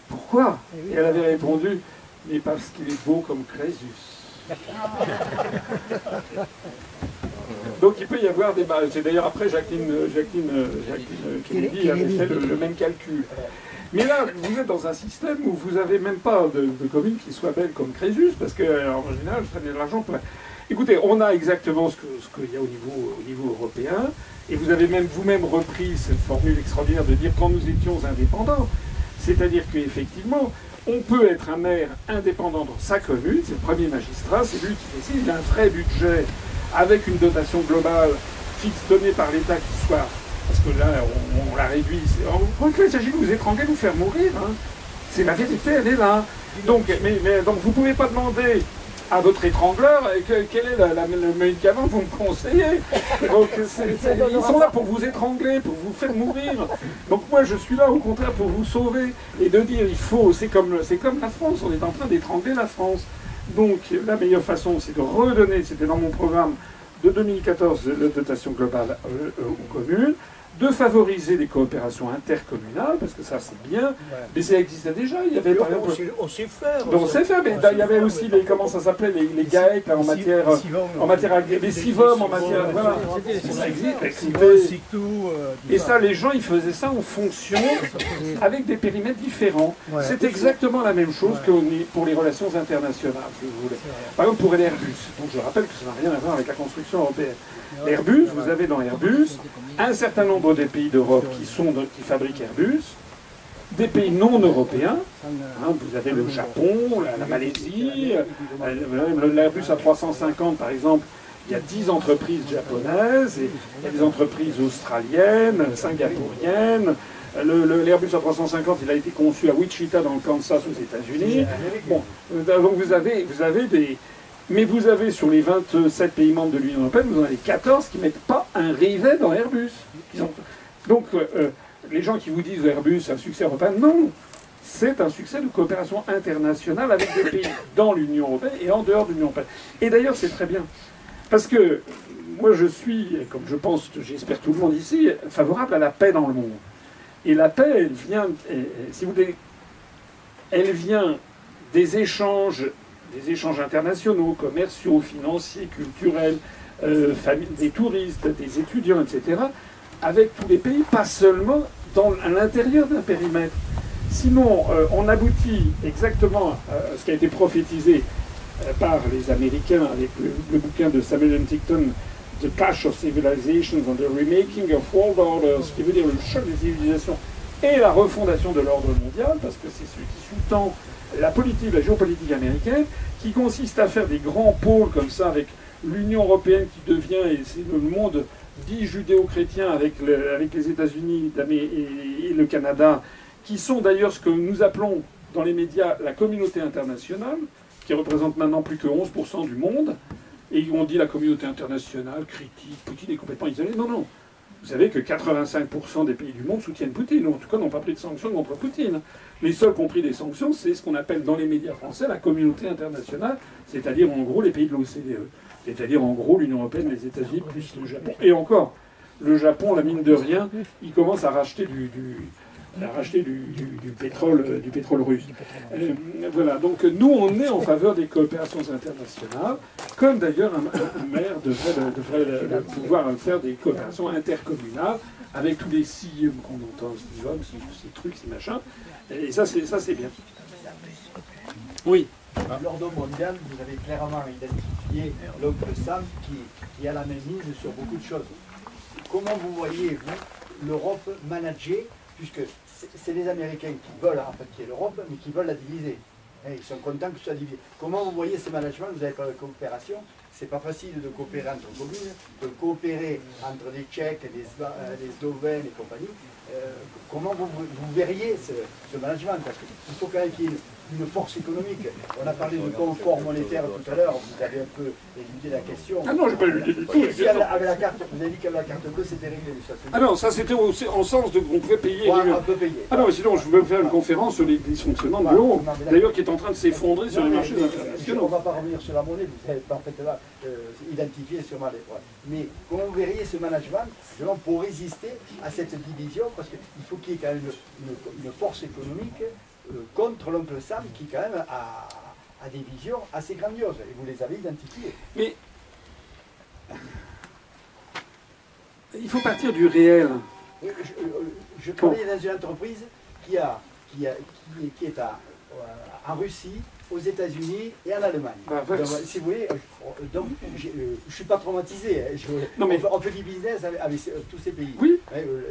Pourquoi? Et elle avait répondu, mais parce qu'il est beau comme Crésus. Donc il peut y avoir des barrières. C'est d'ailleurs après Jacqueline Kennedy avait fait le même calcul. Mais là, vous êtes dans un système où vous n'avez même pas de commune qui soit belle comme Crésus, parce qu'en général, je prenais de l'argent pour... Écoutez, on a exactement ce qu'il y a au niveau européen, et vous avez même vous-même repris cette formule extraordinaire de dire quand nous étions indépendants, c'est-à-dire qu'effectivement, on peut être un maire indépendant dans sa commune, c'est le premier magistrat, c'est lui qui décide, il a un vrai budget avec une dotation globale fixe donnée par l'État qui soit, parce que là on la réduit, il s'agit de vous étrangler, de vous faire mourir, hein. C'est la vérité, elle est là. Donc, donc vous ne pouvez pas demander à votre étrangleur quel est le médicament que vous me conseillez. Donc, ils sont là pour vous étrangler, pour vous faire mourir. Donc moi je suis là au contraire pour vous sauver et de dire il faut, c'est comme la France, on est en train d'étrangler la France. Donc la meilleure façon c'est de redonner, c'était dans mon programme de 2014, la dotation globale aux communes, de favoriser les coopérations intercommunales, parce que ça c'est bien, mais ça existait déjà. Il y avait par exemple... On sait faire. On sait faire, mais il y avait aussi les, comment ça s'appelait, les GAEC là, en matière les CIVOM en matière... Voilà, ça existe. Et ça, les gens, ils faisaient ça en fonction, avec des périmètres différents. C'est exactement la même chose que pour les relations internationales, si vous voulez. Par exemple, pour l'Airbus. Donc je rappelle que ça n'a rien à voir avec la construction européenne. L'Airbus, vous avez dans Airbus un certain nombre des pays d'Europe qui fabriquent Airbus, des pays non européens, hein, vous avez le Japon, la Malaisie, l'Airbus A350 par exemple, il y a 10 entreprises japonaises, et il y a des entreprises australiennes, singapouriennes. L'Airbus A350, il a été conçu à Wichita dans le Kansas aux États-Unis. Bon, donc vous avez des... Mais vous avez sur les 27 pays membres de l'Union européenne, vous en avez 14 qui ne mettent pas un rivet dans Airbus. Donc les gens qui vous disent Airbus c'est un succès européen, non, c'est un succès de coopération internationale avec des pays dans l'Union européenne et en dehors de l'Union européenne. Et d'ailleurs c'est très bien, parce que moi je suis, comme je pense, j'espère tout le monde ici, favorable à la paix dans le monde. Et la paix, elle vient, si vous voulez, elle vient des échanges internationaux, commerciaux, financiers, culturels, des touristes, des étudiants, etc., avec tous les pays, pas seulement à l'intérieur d'un périmètre. Sinon, on aboutit exactement à ce qui a été prophétisé par les Américains avec le bouquin de Samuel Huntington, The Clash of Civilizations and the Remaking of World Orders, ce qui veut dire le choc des civilisations et la refondation de l'ordre mondial, parce que c'est celui qui sous-tend la géopolitique américaine, qui consiste à faire des grands pôles comme ça, avec l'Union européenne qui devient, et c'est le monde dit judéo-chrétien avec les États-Unis et le Canada, qui sont d'ailleurs ce que nous appelons dans les médias la communauté internationale, qui représente maintenant plus que 11% du monde, et on dit la communauté internationale critique, Poutine est complètement isolé. Non, non. Vous savez que 85% des pays du monde soutiennent Poutine, ou en tout cas n'ont pas pris de sanctions contre Poutine. Les seuls qui ont pris des sanctions, c'est ce qu'on appelle dans les médias français la communauté internationale, c'est-à-dire en gros les pays de l'OCDE, c'est-à-dire en gros l'Union européenne, les États-Unis plus le Japon. Et encore, le Japon, la mine de rien, il commence à racheter du pétrole russe. Voilà, donc nous on est en faveur des coopérations internationales, comme d'ailleurs un maire devrait pouvoir faire des coopérations intercommunales avec tous les si qu'on entend, ces trucs, ces machins. Et ça, c'est bien. Oui. L'ordre mondial, vous avez clairement identifié l'oncle Sam qui a la même mise sur beaucoup de choses. Comment vous voyez, vous, l'Europe manager, puisque c'est les Américains qui veulent en fait qu'il y ait l'Europe, mais qui veulent la diviser. Ils sont contents que ce soit divisé. Comment vous voyez ce management? Vous avez parlé de coopération. C'est pas facile de coopérer entre communes, de coopérer entre les Tchèques, les Slovènes et compagnie. Comment vous verriez ce management? Parce qu'il faut quand même qu'il y ait une force économique. On a parlé de confort monétaire tout à l'heure, vous avez un peu éludé la question. Ah non, j'ai pas éludé du tout. Avec la carte, vous avez dit qu'avec la carte bleue, c'était réglé. Ah non, ça c'était en sens de qu'on pouvait payer. Ouais, on peut payer. Ah non, mais sinon je veux faire une conférence sur les dysfonctionnements de l'euro, d'ailleurs qui est en train de s'effondrer sur les marchés internationaux. On ne va pas revenir sur la monnaie, vous avez parfaitement identifié sûrement les points. Mais comment vous verriez ce management justement pour résister à cette division? Parce qu'il faut qu'il y ait quand même une force économique contre l'oncle Sam qui quand même a des visions assez grandioses. Et vous les avez identifiées. Mais il faut partir du réel. Je travaillais dans une entreprise qui est en Russie, aux États-Unis et en Allemagne. Donc, si vous voulez, donc, je ne suis pas traumatisé. Non, mais on fait du business avec tous ces pays. Oui.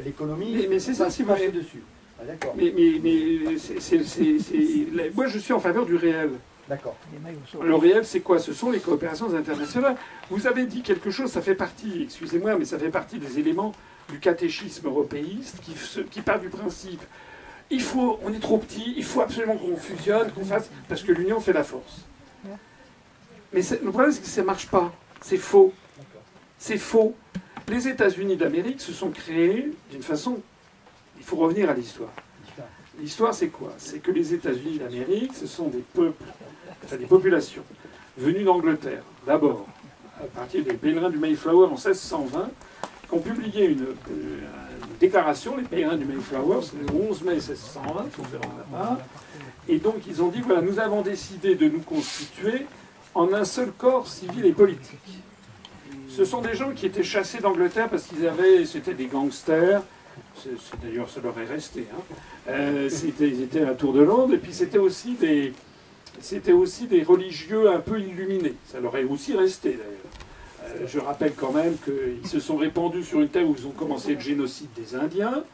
L'économie, mais c'est ça, si vous voulez. Dessus. Ah, d'accord. Mais moi, je suis en faveur du réel. D'accord. Le réel, c'est quoi? Ce sont les coopérations internationales. Vous avez dit quelque chose, ça fait partie, excusez-moi, mais ça fait partie des éléments du catéchisme européiste qui part du principe on est trop petit, il faut absolument qu'on fusionne, qu'on fasse, parce que l'union fait la force. Mais le problème, c'est que ça ne marche pas. C'est faux. C'est faux. Les États-Unis d'Amérique se sont créés d'une façon... Il faut revenir à l'histoire. L'histoire, c'est quoi? C'est que les États-Unis d'Amérique, ce sont des peuples, enfin des populations, venues d'Angleterre, d'abord, à partir des pèlerins du Mayflower en 1620, qui ont publié une déclaration, les pèlerins du Mayflower, c'est le 11 mai 1620, pour faire en part. Et donc ils ont dit, voilà, nous avons décidé de nous constituer en un seul corps civil et politique. Ce sont des gens qui étaient chassés d'Angleterre parce c'était des gangsters, d'ailleurs ça leur est resté, ils étaient à la Tour de Londres, et puis c'était aussi des religieux un peu illuminés, ça leur est aussi resté d'ailleurs. Je rappelle quand même qu'ils se sont répandus sur une terre où ils ont commencé le génocide des Indiens,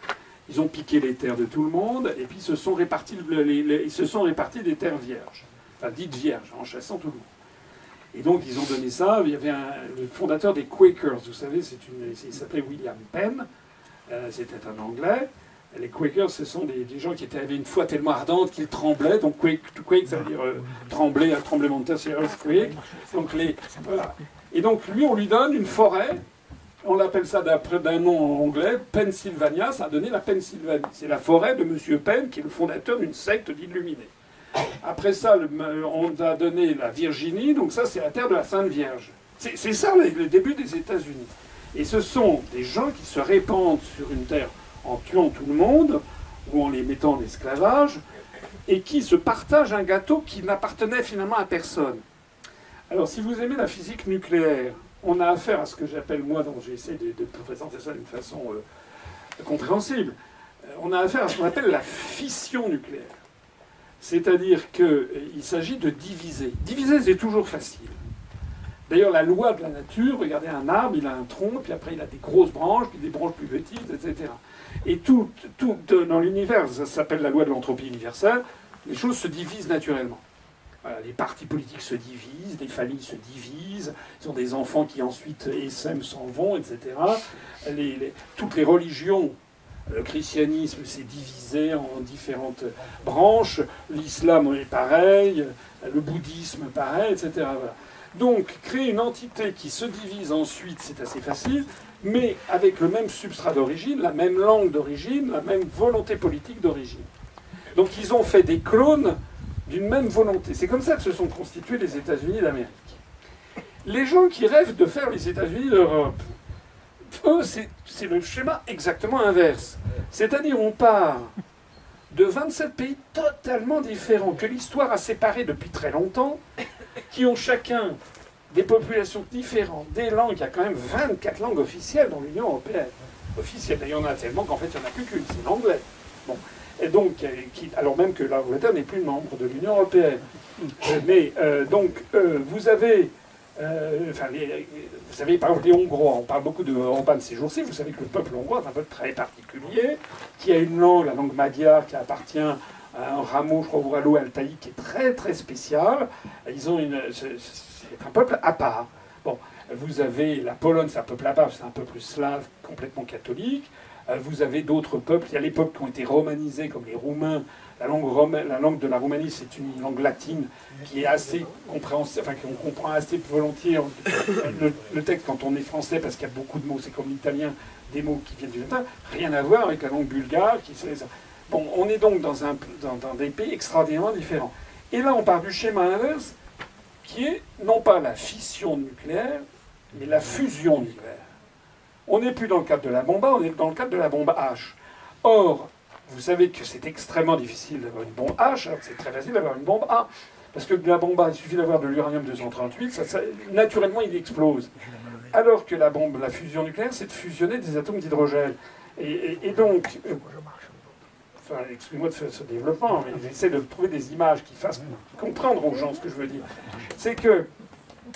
ils ont piqué les terres de tout le monde, et puis ils se sont répartis des terres vierges, enfin dites vierges, en chassant tout le monde. Et donc ils ont donné ça, il y avait le fondateur des Quakers, vous savez, il s'appelait William Penn, c'était un Anglais. Les Quakers, ce sont des gens qui avaient une foi tellement ardente qu'ils tremblaient, donc quake ça veut dire trembler, un tremblement de terre, c'est earthquake. Donc voilà. Et donc lui, on lui donne une forêt, on l'appelle ça d'un nom anglais, Pennsylvania, ça a donné la Pennsylvanie. C'est la forêt de M. Penn, qui est le fondateur d'une secte d'illuminés. Après ça, on a donné la Virginie, donc ça c'est la terre de la Sainte Vierge. C'est ça le début des États-Unis. Et ce sont des gens qui se répandent sur une terre en tuant tout le monde, ou en les mettant en esclavage, et qui se partagent un gâteau qui n'appartenait finalement à personne. Alors, si vous aimez la physique nucléaire, on a affaire à ce que j'appelle, moi, donc j'essaie de présenter ça d'une façon compréhensible, on a affaire à ce qu'on appelle la fission nucléaire. C'est-à-dire qu'il s'agit de diviser. Diviser, c'est toujours facile. D'ailleurs, la loi de la nature, regardez un arbre, il a un tronc, puis après il a des grosses branches, puis des branches plus petites, etc. Et tout dans l'univers, ça s'appelle la loi de l'entropie universelle, les choses se divisent naturellement. Voilà, les partis politiques se divisent, les familles se divisent, ils ont des enfants qui ensuite essaiment, s'en vont, etc. Toutes les religions, le christianisme s'est divisé en différentes branches, l'islam est pareil, le bouddhisme pareil, etc. Voilà. Donc, créer une entité qui se divise ensuite, c'est assez facile, mais avec le même substrat d'origine, la même langue d'origine, la même volonté politique d'origine. Donc, ils ont fait des clones d'une même volonté. C'est comme ça que se sont constitués les États-Unis d'Amérique. Les gens qui rêvent de faire les États-Unis d'Europe, eux, c'est le schéma exactement inverse. C'est-à-dire, on part de 27 pays totalement différents, que l'histoire a séparés depuis très longtemps, qui ont chacun des populations différentes, des langues. Il y a quand même 24 langues officielles dans l'Union européenne. officielle. Et il y en a tellement qu'en fait, il n'y en a plus qu'une, c'est l'anglais. Bon. Et donc, alors même que l'Angleterre n'est plus membre de l'Union européenne. Mais donc, vous avez... vous savez, par exemple, les Hongrois, on parle beaucoup de Orban ces jours-ci, vous savez que le peuple hongrois est un peuple très particulier, qui a une langue, la langue magyare, qui appartient à un rameau, je crois, ouralo-altaïque, qui est très très spécial. Ils ont c'est un peuple à part. Bon, vous avez la Pologne, c'est un peuple à part, c'est un peuple slave, complètement catholique. Vous avez d'autres peuples, il y a les peuples qui ont été romanisés, comme les Roumains. La langue de la Roumanie, c'est une langue latine qui est assez compréhensible, enfin qu'on comprend assez volontiers le texte quand on est français, parce qu'il y a beaucoup de mots, c'est comme l'italien, des mots qui viennent du latin, rien à voir avec la langue bulgare. Bon, on est donc dans des pays extraordinairement différents. Et là, on part du schéma inverse, qui est non pas la fission nucléaire, mais la fusion nucléaire. On n'est plus dans le cadre de la bombe A, on est dans le cadre de la bombe H. Or, vous savez que c'est extrêmement difficile d'avoir une bombe H, alors que c'est très facile d'avoir une bombe A. Parce que de la bombe A, il suffit d'avoir de l'uranium-238, naturellement il explose. Alors que la fusion nucléaire, c'est de fusionner des atomes d'hydrogène. Et donc, enfin, excusez-moi de faire ce développement, mais j'essaie de trouver des images qui fassent comprendre aux gens ce que je veux dire. C'est que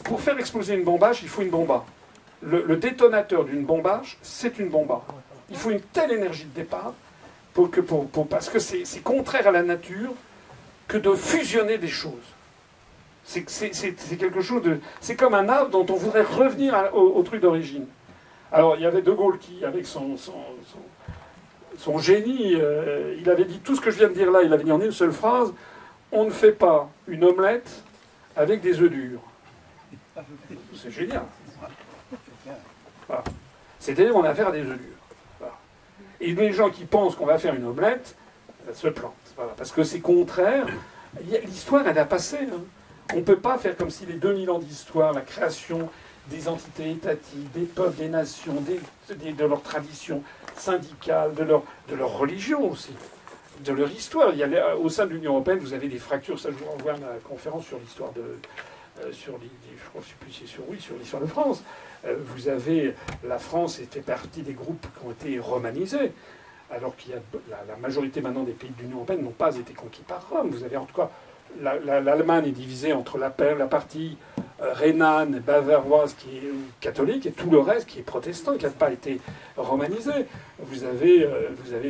pour faire exploser une bombe H, il faut une bombe A. Le détonateur d'une bombe H, c'est une bombe A. Il faut une telle énergie de départ parce que c'est contraire à la nature que de fusionner des choses. C'est quelque chose de... C'est comme un arbre dont on voudrait revenir au truc d'origine. Alors, il y avait De Gaulle qui, avec son génie, il avait dit tout ce que je viens de dire là, il avait dit en une seule phrase, on ne fait pas une omelette avec des œufs durs. C'est génial. Voilà. C'est-à-dire on a affaire à des œufs durs. Voilà. Et les gens qui pensent qu'on va faire une omelette se plantent. Voilà. Parce que c'est contraire. L'histoire, elle a passé. Hein. On ne peut pas faire comme si les 2000 ans d'histoire, la création des entités étatiques, des peuples, des nations, de leur tradition syndicale, de leur religion aussi, de leur histoire. Au sein de l'Union européenne, vous avez des fractures. Ça, je vous renvoie à ma conférence sur l'histoire de... je crois que c'est sur l'histoire de France. Vous avez la France fait partie des groupes qui ont été romanisés, alors qu'il y a la majorité maintenant des pays de l'Union européenne n'ont pas été conquis par Rome. Vous avez en tout cas l'Allemagne est divisée entre la partie rhénane, bavaroise qui est catholique et tout le reste qui est protestant, qui n'a pas été romanisé. Vous avez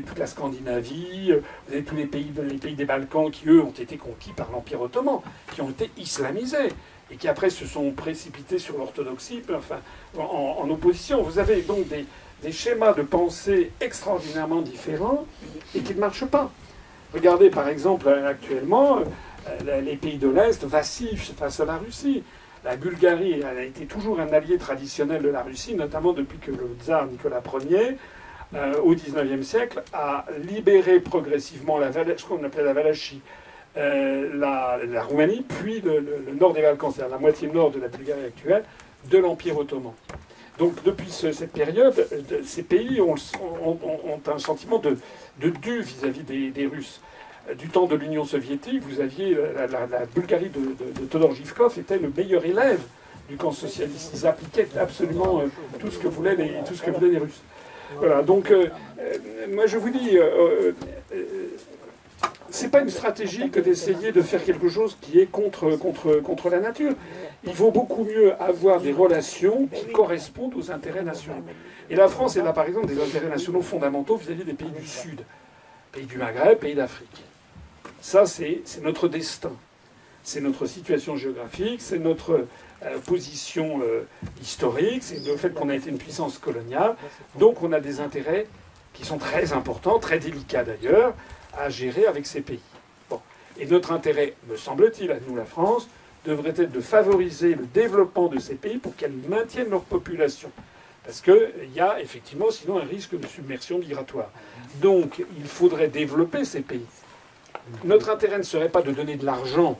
toute la Scandinavie, vous avez tous les pays des Balkans qui eux ont été conquis par l'Empire ottoman, qui ont été islamisés et qui après se sont précipités sur l'orthodoxie, enfin, en opposition. Vous avez donc des schémas de pensée extraordinairement différents et qui ne marchent pas. Regardez par exemple actuellement, les pays de l'Est vacillent face à la Russie. La Bulgarie, elle a été toujours un allié traditionnel de la Russie, notamment depuis que le tsar Nicolas Ier, au XIXe siècle, a libéré progressivement ce qu'on appelait la Valachie, la Roumanie, puis le nord des Balkans, c'est-à-dire la moitié nord de la Bulgarie actuelle, de l'Empire ottoman. Donc depuis cette période, ces pays ont un sentiment de dû vis-à-vis des Russes. Du temps de l'Union soviétique, vous aviez la Bulgarie de Todor Zhivkov était le meilleur élève du camp socialiste. Ils appliquaient absolument tout ce que voulaient les Russes. Voilà, donc moi je vous dis, c'est pas une stratégie que d'essayer de faire quelque chose qui est contre la nature. Il vaut beaucoup mieux avoir des relations qui correspondent aux intérêts nationaux. Et la France, elle a par exemple des intérêts nationaux fondamentaux vis-à-vis des pays du Sud, pays du Maghreb, pays d'Afrique. Ça, c'est notre destin. C'est notre situation géographique, c'est notre position historique, c'est le fait qu'on a été une puissance coloniale. Donc on a des intérêts qui sont très importants, très délicats d'ailleurs, à gérer avec ces pays. Bon. Et notre intérêt, me semble-t-il, à nous la France, devrait être de favoriser le développement de ces pays pour qu'elles maintiennent leur population. Parce qu'il y a effectivement sinon un risque de submersion migratoire. Donc il faudrait développer ces pays. Notre intérêt ne serait pas de donner de l'argent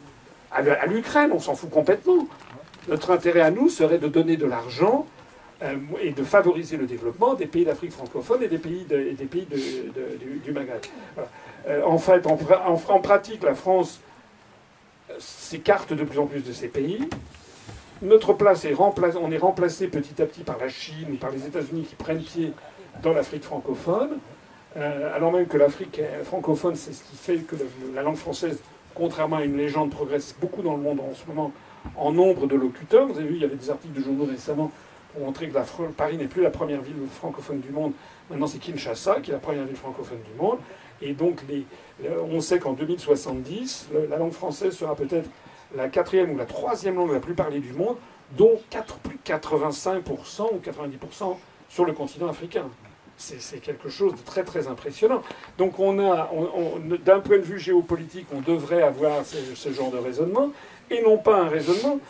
à l'Ukraine, on s'en fout complètement. Notre intérêt à nous serait de donner de l'argent et de favoriser le développement des pays d'Afrique francophone et des pays du Maghreb. Voilà. En fait, en pratique, la France s'écarte de plus en plus de ces pays, notre place est remplacée, on est remplacé petit à petit par la Chine ou par les États-Unis qui prennent pied dans l'Afrique francophone, alors même que l'Afrique francophone, c'est ce qui fait que la langue française, contrairement à une légende, progresse beaucoup dans le monde en ce moment en nombre de locuteurs. Vous avez vu, il y avait des articles de journaux récemment pour montrer que Paris n'est plus la première ville francophone du monde. Maintenant, c'est Kinshasa qui est la première ville francophone du monde. Et donc, on sait qu'en 2070, la langue française sera peut-être la 4e ou la 3e langue la plus parlée du monde, dont plus de 85% ou 90% sur le continent africain. C'est quelque chose de très très impressionnant. Donc d'un point de vue géopolitique, on devrait avoir ce genre de raisonnement, et non pas un raisonnement.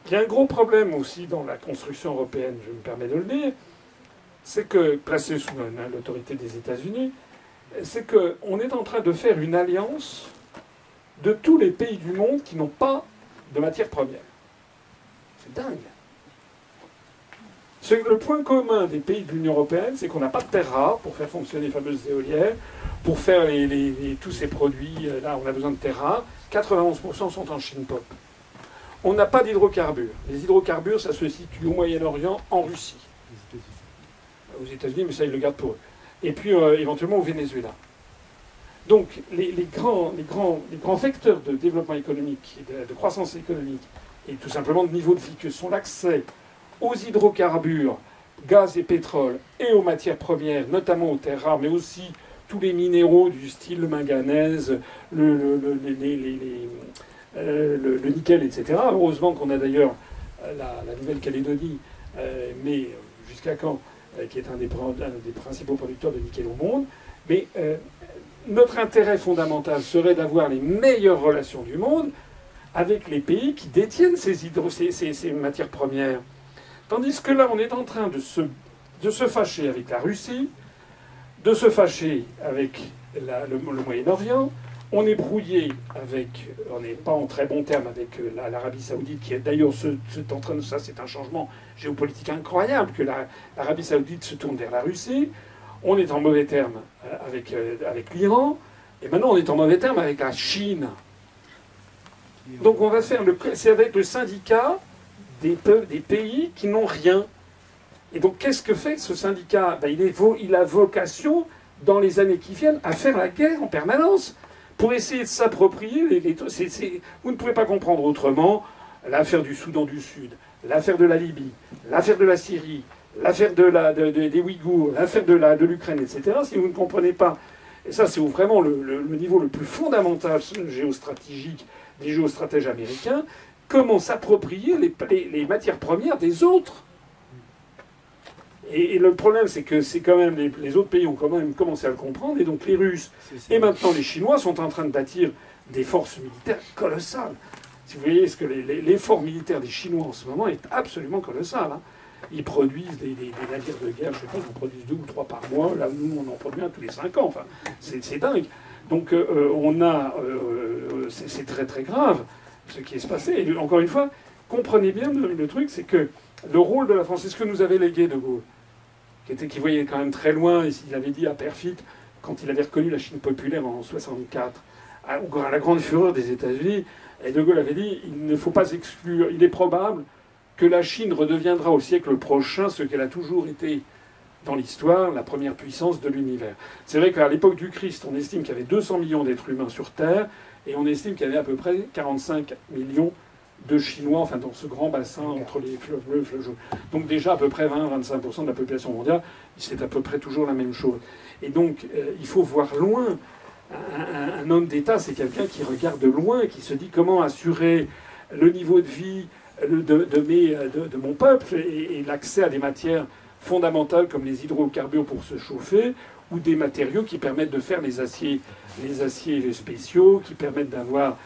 Il y a un gros problème aussi dans la construction européenne, je me permets de le dire, c'est que, placé sous l'autorité des États-Unis, c'est qu'on est en train de faire une alliance de tous les pays du monde qui n'ont pas de matières premières. C'est dingue. Le point commun des pays de l'Union européenne, c'est qu'on n'a pas de terres rares pour faire fonctionner les fameuses éoliennes, pour faire tous ces produits. Là, on a besoin de terres rares. 91% sont en Chine pop. On n'a pas d'hydrocarbures. Les hydrocarbures, ça se situe au Moyen-Orient, en Russie. Aux États-Unis, mais ça, ils le gardent pour eux. Et puis, éventuellement, au Venezuela. Donc, les grands vecteurs de développement économique, de croissance économique, et tout simplement de niveau de vie que sont l'accès aux hydrocarbures, gaz et pétrole, et aux matières premières, notamment aux terres rares, mais aussi tous les minéraux du style le manganèse, le nickel, etc. Heureusement qu'on a d'ailleurs la Nouvelle-Calédonie, mais jusqu'à quand, qui est un des principaux producteurs de nickel au monde. Mais notre intérêt fondamental serait d'avoir les meilleures relations du monde avec les pays qui détiennent ces matières premières. Tandis que là, on est en train de se fâcher avec la Russie, de se fâcher avec le Moyen-Orient. On est brouillé on n'est pas en très bon terme avec l'Arabie Saoudite, qui est d'ailleurs en train de ça, c'est un changement géopolitique incroyable que l'Arabie Saoudite se tourne vers la Russie. On est en mauvais terme avec l'Iran, et maintenant on est en mauvais terme avec la Chine. Donc on va faire c'est avec le syndicat des pays qui n'ont rien. Et donc qu'est-ce que fait ce syndicat? Il a vocation, dans les années qui viennent, à faire la guerre en permanence pour essayer de s'approprier vous ne pouvez pas comprendre autrement l'affaire du Soudan du Sud, l'affaire de la Libye, l'affaire de la Syrie, l'affaire des Ouïghours, l'affaire de l'Ukraine, etc. Si vous ne comprenez pas, et ça c'est vraiment le niveau le plus fondamental géostratégique des géostratèges américains, comment s'approprier les matières premières des autres. Et le problème, c'est que c'est quand même les autres pays ont quand même commencé à le comprendre, et donc les Russes et maintenant les Chinois sont en train de bâtir des forces militaires colossales. Si vous voyez ce que l'effort militaire des Chinois en ce moment est absolument colossal. Hein. Ils produisent des navires de guerre, je sais pas, ils en produisent 2 ou 3 par mois. Là, nous, on en produit un tous les 5 ans. Enfin, c'est dingue. Donc, c'est très très grave ce qui est se passé. Et encore une fois, comprenez bien le truc, c'est que le rôle de la France, c'est ce que nous avait légué De Gaulle, qui voyait quand même très loin, et il avait dit à Perfit, quand il avait reconnu la Chine populaire en 1964, à la grande fureur des États-Unis, et De Gaulle avait dit, il ne faut pas exclure, il est probable que la Chine redeviendra au siècle prochain ce qu'elle a toujours été dans l'histoire, la première puissance de l'univers. C'est vrai qu'à l'époque du Christ, on estime qu'il y avait 200 millions d'êtres humains sur Terre, et on estime qu'il y avait à peu près 45 millions de Chinois, enfin dans ce grand bassin entre les fleuves bleus et les fleuves jaunes. Donc déjà à peu près 20-25% de la population mondiale, c'est à peu près toujours la même chose. Et donc il faut voir loin. Un homme d'État, c'est quelqu'un qui regarde loin, qui se dit comment assurer le niveau de vie de mon peuple et l'accès à des matières fondamentales comme les hydrocarbures pour se chauffer, ou des matériaux qui permettent de faire les aciers spéciaux, qui permettent d'avoir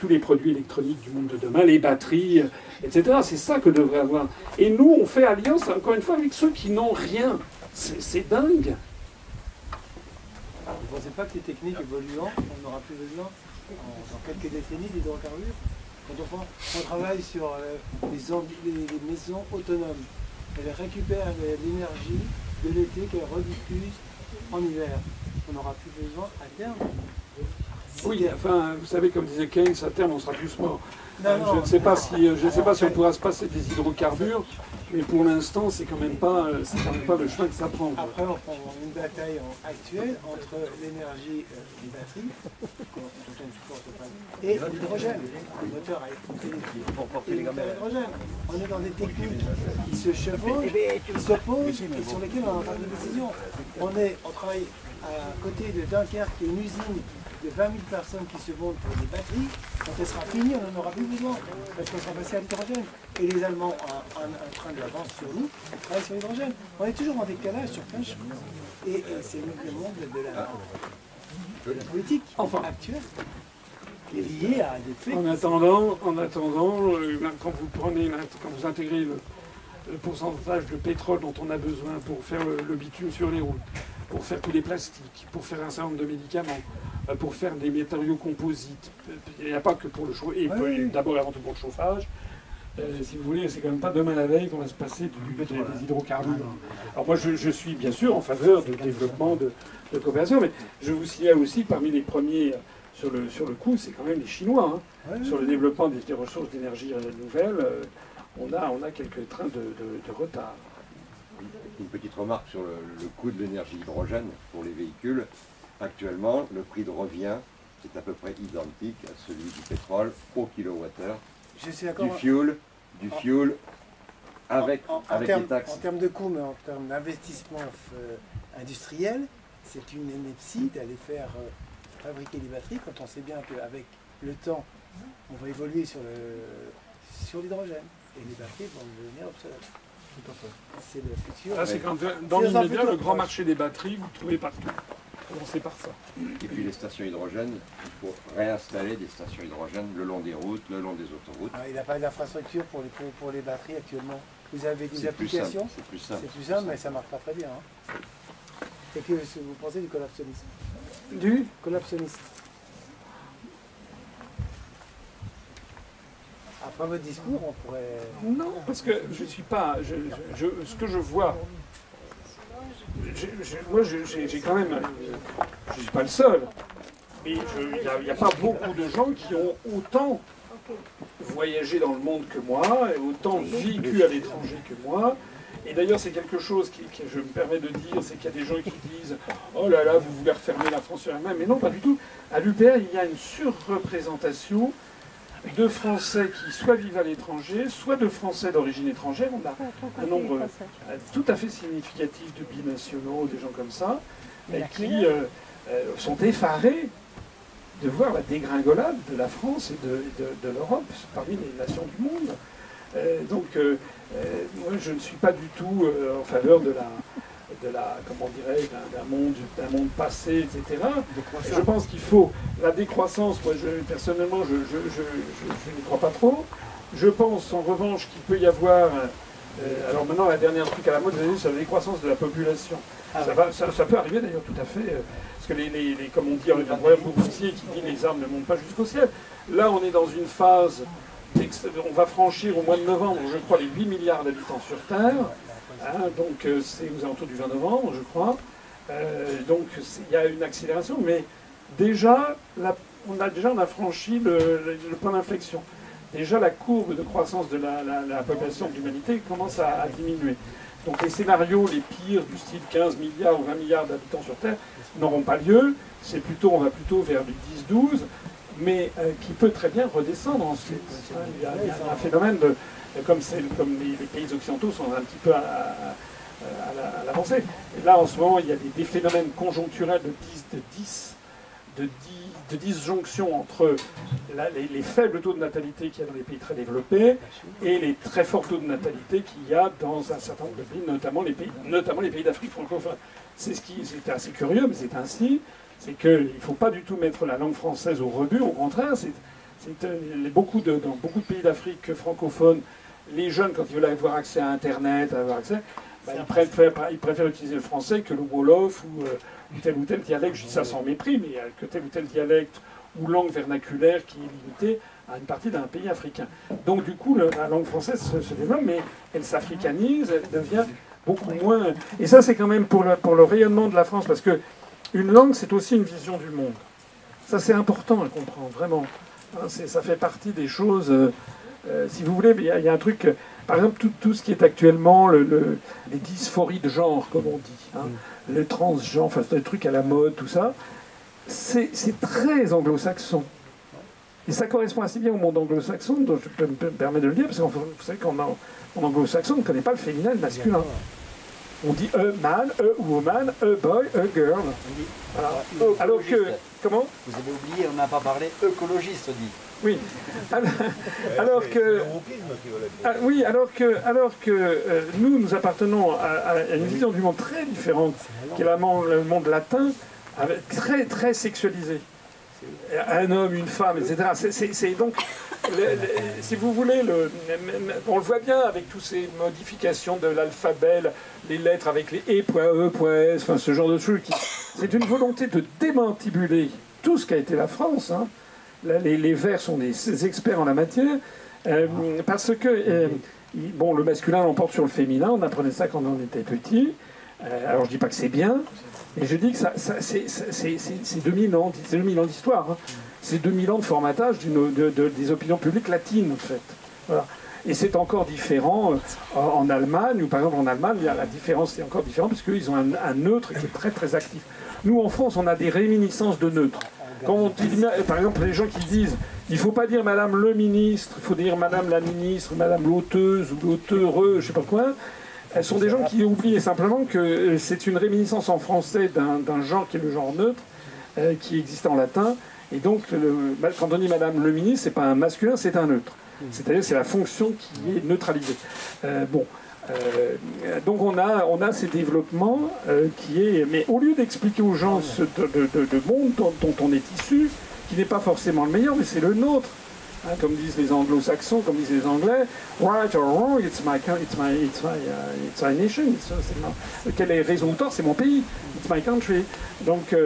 tous les produits électroniques du monde de demain, les batteries, etc. C'est ça que devrait avoir. Et nous, on fait alliance, encore une fois, avec ceux qui n'ont rien. C'est dingue. Vous ne pensez pas que les techniques évoluant, on n'aura plus besoin, dans quelques décennies, d'hydrocarbures? Quand on travaille sur les maisons autonomes, elles récupèrent l'énergie de l'été qu'elles rediffusent en hiver. On n'aura plus besoin à terme. Oui, enfin, vous savez, comme disait Keynes, à terme, on sera tous morts. Non, Je ne sais pas si on pourra se passer des hydrocarbures, mais pour l'instant, c'est quand même pas le chemin que ça prend. Après, on prend une bataille actuelle entre l'énergie des batteries, dont on ne supporte pas, et l'hydrogène, le moteur à l'hydrogène. On est dans des techniques qui se chevauchent, qui s'opposent et sur lesquelles on prend des décisions. On travaille à côté de Dunkerque, qui est une usine de 20 000 personnes qui se vendent pour des batteries. Quand elle sera finie, on n'en aura plus besoin, parce qu'on sera passé à l'hydrogène. Et les Allemands, en train de l'avance sur nous, travaillent sur l'hydrogène. On est toujours en décalage sur plein de choses. Et c'est le monde de la politique actuelle qui est lié à des faits. En attendant, quand vous intégrez le pourcentage de pétrole dont on a besoin pour faire le bitume sur les routes, pour faire tous les plastiques, pour faire un certain nombre de médicaments, pour faire des matériaux composites. Il n'y a pas que pour le chauffage, et d'abord et avant tout pour le chauffage. Si vous voulez, c'est quand même pas demain la veille qu'on va se passer des hydrocarbures. Alors moi, je suis bien sûr en faveur de développement de coopération, mais je vous signale aussi, parmi les premiers sur le coup, c'est quand même les Chinois. Sur le développement des ressources d'énergie nouvelles, on a quelques trains de retard. Une petite remarque sur le coût de l'énergie hydrogène pour les véhicules. Actuellement, le prix de revient est à peu près identique à celui du pétrole au kilowattheure. Je suis d'accord. Du fuel avec les taxes. En termes de coût, mais en termes d'investissement industriel, c'est une ineptie d'aller faire fabriquer des batteries quand on sait bien qu'avec le temps, on va évoluer sur l'hydrogène. Et les batteries vont devenir obsolètes. C'est le futur. Là, c'est quand dans l'immédiat, le grand marché des batteries, vous le trouvez partout. Commencez par ça. Et puis les stations hydrogène, il faut réinstaller des stations hydrogène le long des routes, le long des autoroutes. Il n'y a pas d'infrastructure pour les batteries actuellement. Vous avez des applications. C'est plus simple. C'est plus simple, mais ça ne marche pas très bien. Et que vous pensez du collapsionnisme? Du collapsionnisme. Après votre discours, on pourrait... Non, parce que je suis pas... ce que je vois... Moi, j'ai quand même... je ne suis pas le seul. Mais il n'y a pas beaucoup de gens qui ont autant voyagé dans le monde que moi, et autant vécu à l'étranger que moi. Et d'ailleurs, c'est quelque chose que je me permets de dire, c'est qu'il y a des gens qui disent « Oh là là, vous voulez refermer la France sur elle-même ». Mais non, pas du tout. À l'UPR, il y a une surreprésentation de Français qui soit vivent à l'étranger, soit de Français d'origine étrangère. On a un nombre tout à fait significatif de binationaux, des gens comme ça, qui sont effarés de voir la dégringolade de la France et de l'Europe parmi les nations du monde. Donc, moi, je ne suis pas du tout en faveur de la comment dirais, d'un monde passé, etc. Je pense qu'il faut la décroissance. Moi, personnellement, je n'y crois pas trop. Je pense, en revanche, qu'il peut y avoir... alors maintenant, la dernière truc à la mode, c'est la décroissance de la population. Ça peut arriver d'ailleurs tout à fait, parce que comme on dit, il y a un problème boursier qui dit les armes ne montent pas jusqu'au ciel. Là, on est dans une phase... On va franchir au mois de novembre, je crois, les 8 milliards d'habitants sur Terre. Donc c'est aux alentours du 20 novembre, je crois. Donc il y a une accélération, mais déjà, on a franchi le point d'inflexion. Déjà, la courbe de croissance de la population de l'humanité commence à diminuer. Donc les scénarios les pires du style 15 milliards ou 20 milliards d'habitants sur Terre n'auront pas lieu. On va plutôt vers du 10-12, mais qui peut très bien redescendre ensuite. Il y a un phénomène comme les pays occidentaux sont un petit peu à l'avancée. Là, en ce moment, il y a des phénomènes conjoncturels de disjonction entre les faibles taux de natalité qu'il y a dans les pays très développés et les très forts taux de natalité qu'il y a dans un certain nombre de pays, notamment les pays d'Afrique francophone. C'est assez curieux, mais c'est ainsi. C'est qu'il ne faut pas du tout mettre la langue française au rebut, au contraire. Dans beaucoup de pays d'Afrique francophones, les jeunes, quand ils veulent avoir accès à Internet, ils préfèrent utiliser le français que le Wolof ou tel dialecte. Je dis ça sans mépris, mais que tel ou tel dialecte ou langue vernaculaire qui est limitée à une partie d'un pays africain. Donc du coup, la langue française se développe, mais elle s'africanise, elle devient beaucoup moins... Et ça, c'est quand même pour le rayonnement de la France, parce que une langue, c'est aussi une vision du monde. Ça, c'est important à comprendre, vraiment. Hein, ça fait partie des choses... si vous voulez, il y a un truc... par exemple, tout ce qui est actuellement les dysphories de genre, comme on dit, hein, le transgenre, enfin, c'est des trucs à la mode, tout ça, c'est très anglo-saxon. Et ça correspond assez bien au monde anglo-saxon, dont je peux me permettre de le dire, parce que vous savez qu'en anglo-saxon, on ne connaît pas le féminin et le masculin. On dit a man, a woman, a boy, a girl. Voilà. Alors que... Comment ? Vous avez oublié, on n'a pas parlé écologiste, dit. Oui. Alors que... oui, alors que nous appartenons à une vision du monde très différente, qui est le monde latin, avec, très, très sexualisé. Un homme, une femme, etc. C'est donc, si vous voulez, on le voit bien avec toutes ces modifications de l'alphabet, les lettres avec les E.E.S, enfin ce genre de trucs. C'est une volonté de démantibuler tout ce qu'a été la France. Hein. Là, les Verts sont des experts en la matière, parce que bon, le masculin l'emporte sur le féminin. On apprenait ça quand on était petit. Alors je dis pas que c'est bien. Et je dis que c'est 2000 ans d'histoire. Hein. C'est 2000 ans de formatage des opinions publiques latines, en fait. Voilà. Et c'est encore différent en Allemagne, où par exemple en Allemagne, la différence est encore différente, parce qu'ils ont un neutre qui est très très actif. Nous, en France, on a des réminiscences de neutre. Quand on dit, par exemple, les gens qui disent il ne faut pas dire Madame le ministre, il faut dire Madame la ministre, Madame l'auteuse ou l'auteureux, je ne sais pas quoi. Elles sont des gens qui oublient simplement que c'est une réminiscence en français d'un genre qui est le genre neutre, qui existe en latin. Et donc, quand on dit Madame le ministre, c'est pas un masculin, c'est un neutre. C'est-à-dire c'est la fonction qui est neutralisée. Donc on a ces développements mais au lieu d'expliquer aux gens ce monde dont on est issu, qui n'est pas forcément le meilleur, mais c'est le nôtre. Hein, comme disent les anglo-saxons, comme disent les anglais, right or wrong, it's my nation. Quelle est raison ou tort, c'est mon pays. It's my country. Donc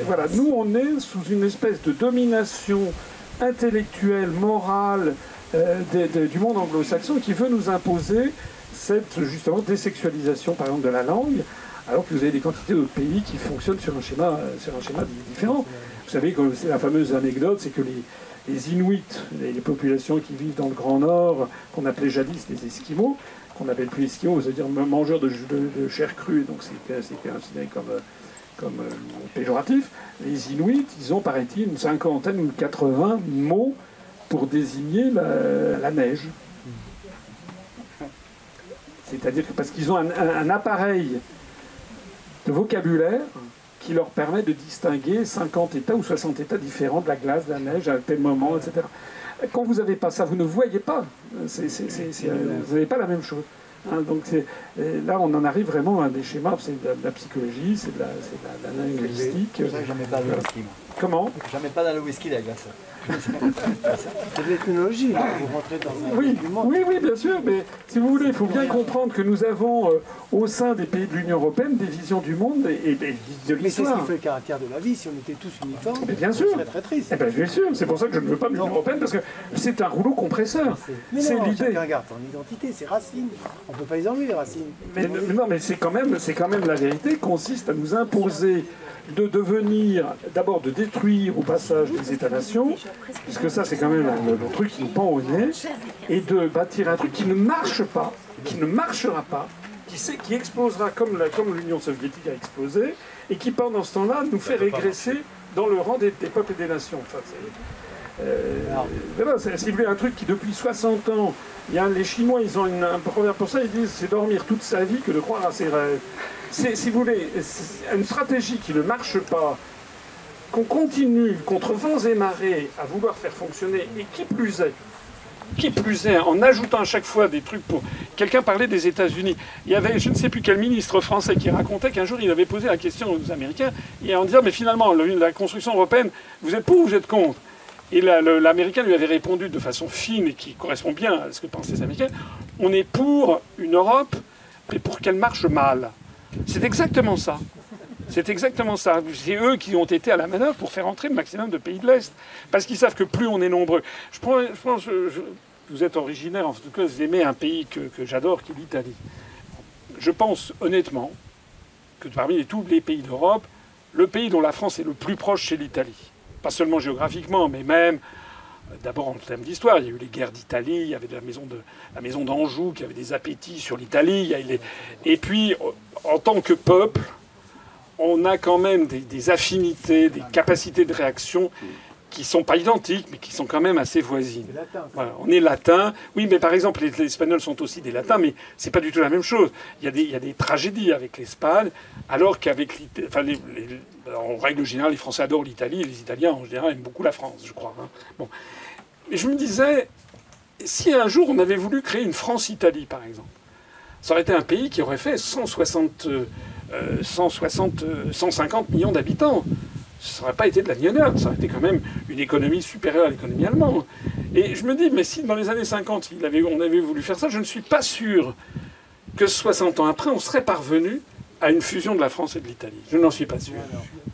voilà, nous on est sous une espèce de domination intellectuelle, morale du monde anglo-saxon qui veut nous imposer cette justement désexualisation par exemple de la langue, alors que vous avez des quantités d'autres pays qui fonctionnent sur un schéma différent. Vous savez que c'est la fameuse anecdote, c'est que les Inuits, les populations qui vivent dans le Grand Nord, qu'on appelait jadis les Esquimaux, qu'on n'appelle plus Esquimaux, c'est-à-dire mangeurs de chair crue, donc c'est considéré comme péjoratif. Les Inuits, ils ont, paraît-il, une cinquantaine ou 80 mots pour désigner la neige. C'est-à-dire que parce qu'ils ont un appareil de vocabulaire qui leur permet de distinguer 50 états ou 60 états différents de la glace, de la neige, à tel moment, etc. Quand vous n'avez pas ça, vous ne voyez pas. Vous n'avez pas la même chose. Hein, donc là, on en arrive vraiment à des schémas, c'est de la psychologie, c'est de la linguistique. Jamais pas dans le whisky. Comment ? Jamais pas dans le whisky, la glace. C'est de l'ethnologie, là. Vous rentrez dans un document. Oui, bien sûr, mais si vous voulez, il faut bien comprendre que nous avons au sein des pays de l'Union européenne des visions du monde et de l'histoire. Mais c'est ce qui fait le caractère de la vie. Si on était tous uniformes, mais bien sûr. ce serait très triste. Bien sûr, c'est pour ça que je ne veux pas de l'Union européenne, parce que c'est un rouleau compresseur. C'est l'idée. Chacun garde son identité, ses racines. On ne peut pas les enlever, les racines. Mais non, mais c'est quand même la vérité, consiste à nous imposer de devenir, d'abord de détruire au passage les États-nations, puisque ça c'est quand même le truc qui nous pend au nez, et de bâtir un truc qui ne marche pas, qui ne marchera pas, qui explosera comme l'Union soviétique a explosé, et qui pendant ce temps-là nous fait régresser dans le rang des peuples et des nations. Enfin, si vous voulez, un truc qui depuis 60 ans, les Chinois ils ont un proverbe pour ça, ils disent c'est dormir toute sa vie que de croire à ses rêves. Si vous voulez, une stratégie qui ne marche pas, qu'on continue contre vents et marées à vouloir faire fonctionner, et qui plus est, en ajoutant à chaque fois des trucs pour... Quelqu'un parlait des États-Unis. Il y avait, je ne sais plus quel ministre français qui racontait qu'un jour il avait posé la question aux Américains, et en disant, mais finalement, la construction européenne, vous êtes pour ou vous êtes contre ? Et l'Américain lui avait répondu de façon fine et qui correspond bien à ce que pensent les Américains, on est pour une Europe, mais pour qu'elle marche mal. C'est exactement ça. C'est exactement ça. C'est eux qui ont été à la manœuvre pour faire entrer le maximum de pays de l'Est. Parce qu'ils savent que plus on est nombreux... Je pense, vous êtes originaire, en tout cas, vous aimez un pays que j'adore, qui est l'Italie. Je pense honnêtement que parmi tous les pays d'Europe, le pays dont la France est le plus proche, c'est l'Italie. pas seulement géographiquement, mais même, d'abord en termes d'histoire. Il y a eu les guerres d'Italie, il y avait la maison d'Anjou qui avait des appétits sur l'Italie. Et puis, en tant que peuple, on a quand même des affinités, des capacités de réaction qui sont pas identiques, mais qui sont quand même assez voisines. Voilà, on est latin. Oui, mais par exemple, les Espagnols sont aussi des latins, mais c'est pas du tout la même chose. Il y a des tragédies avec l'Espagne, alors qu'avec en règle générale, les Français adorent l'Italie, et les Italiens, en général, aiment beaucoup la France, je crois. Hein. Bon. Mais je me disais, si un jour on avait voulu créer une France-Italie, par exemple, ça aurait été un pays qui aurait fait 150 millions d'habitants. Ça n'aurait pas été de la gnognotte, ça aurait été quand même une économie supérieure à l'économie allemande. Et je me dis, mais si dans les années 50, on avait voulu faire ça, je ne suis pas sûr que 60 ans après, on serait parvenu à une fusion de la France et de l'Italie. Je n'en suis pas sûr.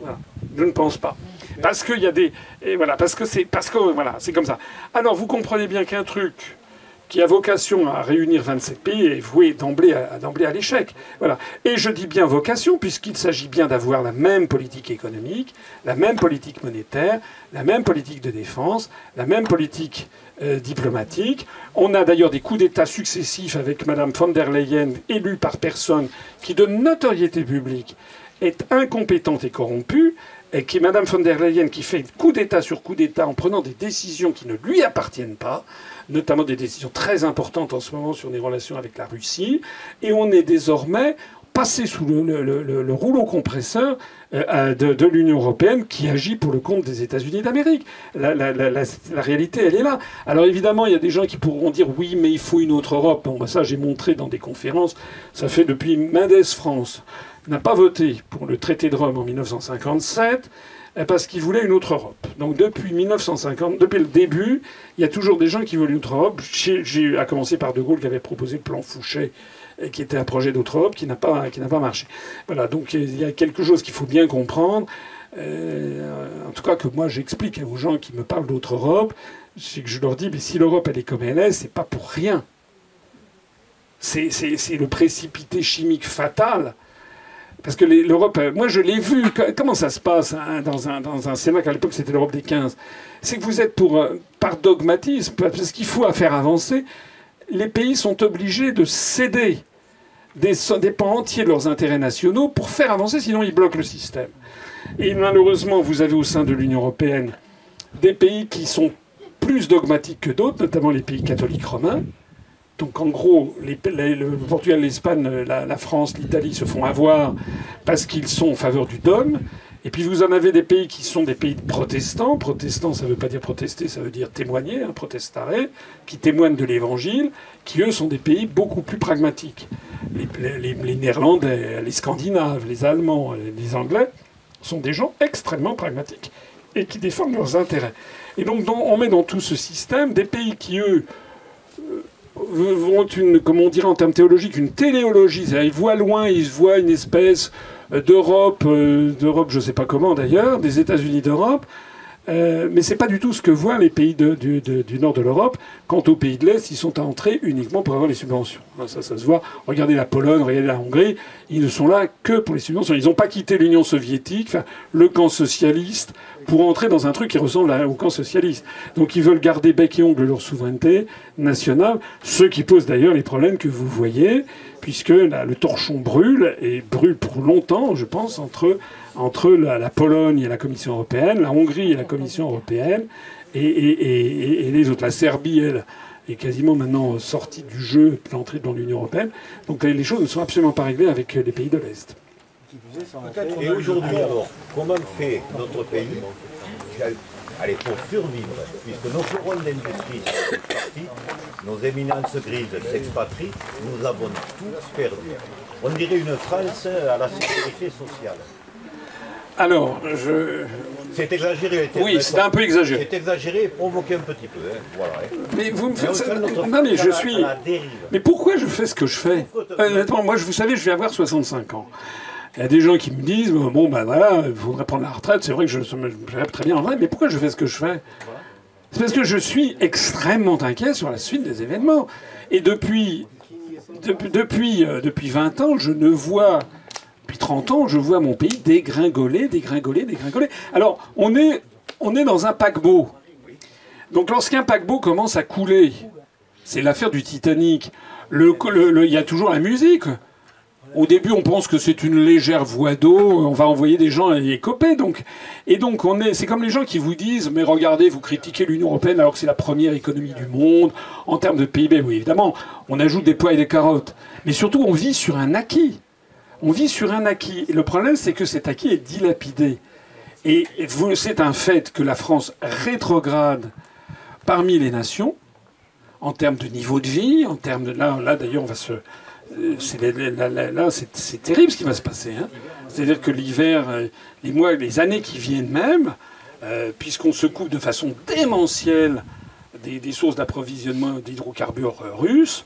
Voilà. Je ne pense pas. Parce qu'il y a des... Et voilà, parce que voilà, c'est comme ça. Alors, vous comprenez bien qu'un truc qui a vocation à réunir 27 pays est voué d'emblée à l'échec. Voilà. Et je dis bien vocation, puisqu'il s'agit bien d'avoir la même politique économique, la même politique monétaire, la même politique de défense, la même politique diplomatique. On a d'ailleurs des coups d'État successifs avec Mme von der Leyen, élue par personne, qui de notoriété publique est incompétente et corrompue, et qui est Mme von der Leyen qui fait coup d'État sur coup d'État en prenant des décisions qui ne lui appartiennent pas, notamment des décisions très importantes en ce moment sur les relations avec la Russie, et on est désormais passé sous le rouleau compresseur de l'Union européenne qui agit pour le compte des États-Unis d'Amérique. La réalité, elle est là. Alors évidemment, il y a des gens qui pourront dire « oui, mais il faut une autre Europe ». Bon, ça, j'ai montré dans des conférences. Ça fait depuis Mendès France n'a pas voté pour le traité de Rome en 1957 parce qu'il voulait une autre Europe. Donc depuis 1950, depuis le début, il y a toujours des gens qui veulent une autre Europe. À commencer par De Gaulle qui avait proposé le plan Fouchet, qui était un projet d'autre Europe qui n'a pas marché. Voilà, donc il y a quelque chose qu'il faut bien comprendre. En tout cas que moi j'explique aux gens qui me parlent d'autre Europe, c'est que je leur dis, mais si l'Europe elle est comme elle est, c'est pas pour rien. C'est le précipité chimique fatal. Parce que l'Europe, moi je l'ai vu, comment ça se passe hein, dans un Sénat, à l'époque c'était l'Europe des 15. C'est que vous êtes par dogmatisme, parce qu'il faut faire avancer, les pays sont obligés de céder des pans entiers de leurs intérêts nationaux pour faire avancer, sinon ils bloquent le système. Et malheureusement, vous avez au sein de l'Union européenne des pays qui sont plus dogmatiques que d'autres, notamment les pays catholiques romains. Donc en gros, le Portugal, l'Espagne, la France, l'Italie se font avoir parce qu'ils sont en faveur du dogme. Et puis vous en avez des pays qui sont des pays protestants. Protestants, ça ne veut pas dire protester, ça veut dire témoigner, hein, protestare, qui témoignent de l'Évangile, qui eux sont des pays beaucoup plus pragmatiques. Les Néerlandais, les Scandinaves, les Allemands, les Anglais sont des gens extrêmement pragmatiques et qui défendent leurs intérêts. Et donc on met dans tout ce système des pays qui, eux, ont comme on dirait en termes théologiques, une téléologie. Ils voient loin, ils voient une espèce d'Europe, je ne sais pas comment d'ailleurs, des États-Unis d'Europe. Mais c'est pas du tout ce que voient les pays du nord de l'Europe. Quant aux pays de l'Est, ils sont à entrer uniquement pour avoir les subventions. Ça se voit. Regardez la Pologne, regardez la Hongrie. Ils ne sont là que pour les subventions. Ils n'ont pas quitté l'Union soviétique, enfin, le camp socialiste, pour entrer dans un truc qui ressemble au camp socialiste. Donc ils veulent garder bec et ongle leur souveraineté nationale, ce qui pose d'ailleurs les problèmes que vous voyez, puisque là, le torchon brûle, et brûle pour longtemps, je pense, entre la Pologne et la Commission européenne, la Hongrie et la Commission européenne, et les autres. La Serbie, elle, est quasiment maintenant sortie du jeu de l'entrée dans l'Union européenne. Donc les choses ne sont absolument pas réglées avec les pays de l'Est. Et aujourd'hui, alors, comment fait notre pays, allez, pour survivre, puisque nos forums d'industrie sont partis, nos éminences grises s'expatrient, nous avons tout perdu. On dirait une France à la sécurité sociale. Alors, c'est exagéré. Oui, c'est un peu exagéré. C'est exagéré et provoqué un petit peu. Hein. Voilà, hein. Mais vous me faites ça. Non, mais je suis. Mais pourquoi je fais ce que je fais? Honnêtement, moi, vous savez, je vais avoir 65 ans. Il y a des gens qui me disent, bon, ben voilà, il faudrait prendre la retraite. C'est vrai que je me très bien en vrai, mais pourquoi je fais ce que je fais? C'est parce que je suis extrêmement inquiet sur la suite des événements. Et depuis 20 ans, je ne vois... Depuis 30 ans, je vois mon pays dégringoler. Alors, on on est dans un paquebot. Donc lorsqu'un paquebot commence à couler, c'est l'affaire du Titanic, il y a toujours la musique. Au début, on pense que c'est une légère voie d'eau, on va envoyer des gens y écoper. Et donc, c'est comme les gens qui vous disent, mais regardez, vous critiquez l'Union européenne alors que c'est la première économie du monde, en termes de PIB. Oui, évidemment, on ajoute des pois et des carottes. Mais surtout, on vit sur un acquis. On vit sur un acquis. Et le problème, c'est que cet acquis est dilapidé. Et c'est un fait que la France rétrograde parmi les nations, en termes de niveau de vie, en termes de... Là d'ailleurs, on va se... Là, c'est terrible ce qui va se passer. Hein. C'est-à-dire que l'hiver, les années qui viennent même, puisqu'on se coupe de façon démentielle des sources d'approvisionnement d'hydrocarbures russes,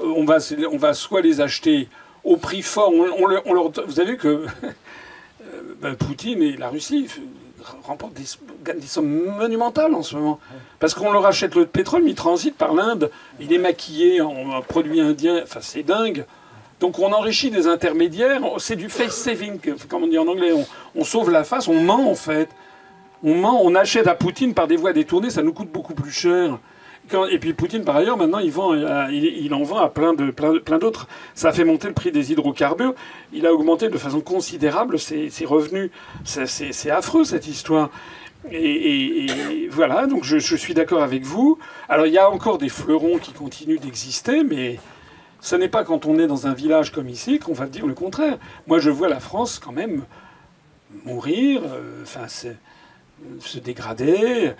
on va soit les acheter au prix fort. Vous avez vu que Poutine et la Russie gagnent des sommes monumentales en ce moment. Parce qu'on leur achète le pétrole, mais il transite par l'Inde. Il est maquillé en produits indiens. Enfin, c'est dingue. Donc on enrichit des intermédiaires. C'est du face saving, comme on dit en anglais. On sauve la face, on ment en fait. On ment, on achète à Poutine par des voies détournées, ça nous coûte beaucoup plus cher. Et puis Poutine, par ailleurs, maintenant, il en vend à plein d'autres. Ça a fait monter le prix des hydrocarbures. Il a augmenté de façon considérable ses revenus. C'est affreux, cette histoire. Et voilà, donc je suis d'accord avec vous. Alors, il y a encore des fleurons qui continuent d'exister, mais ce n'est pas quand on est dans un village comme ici qu'on va dire le contraire. Moi, je vois la France quand même mourir. Se dégrader,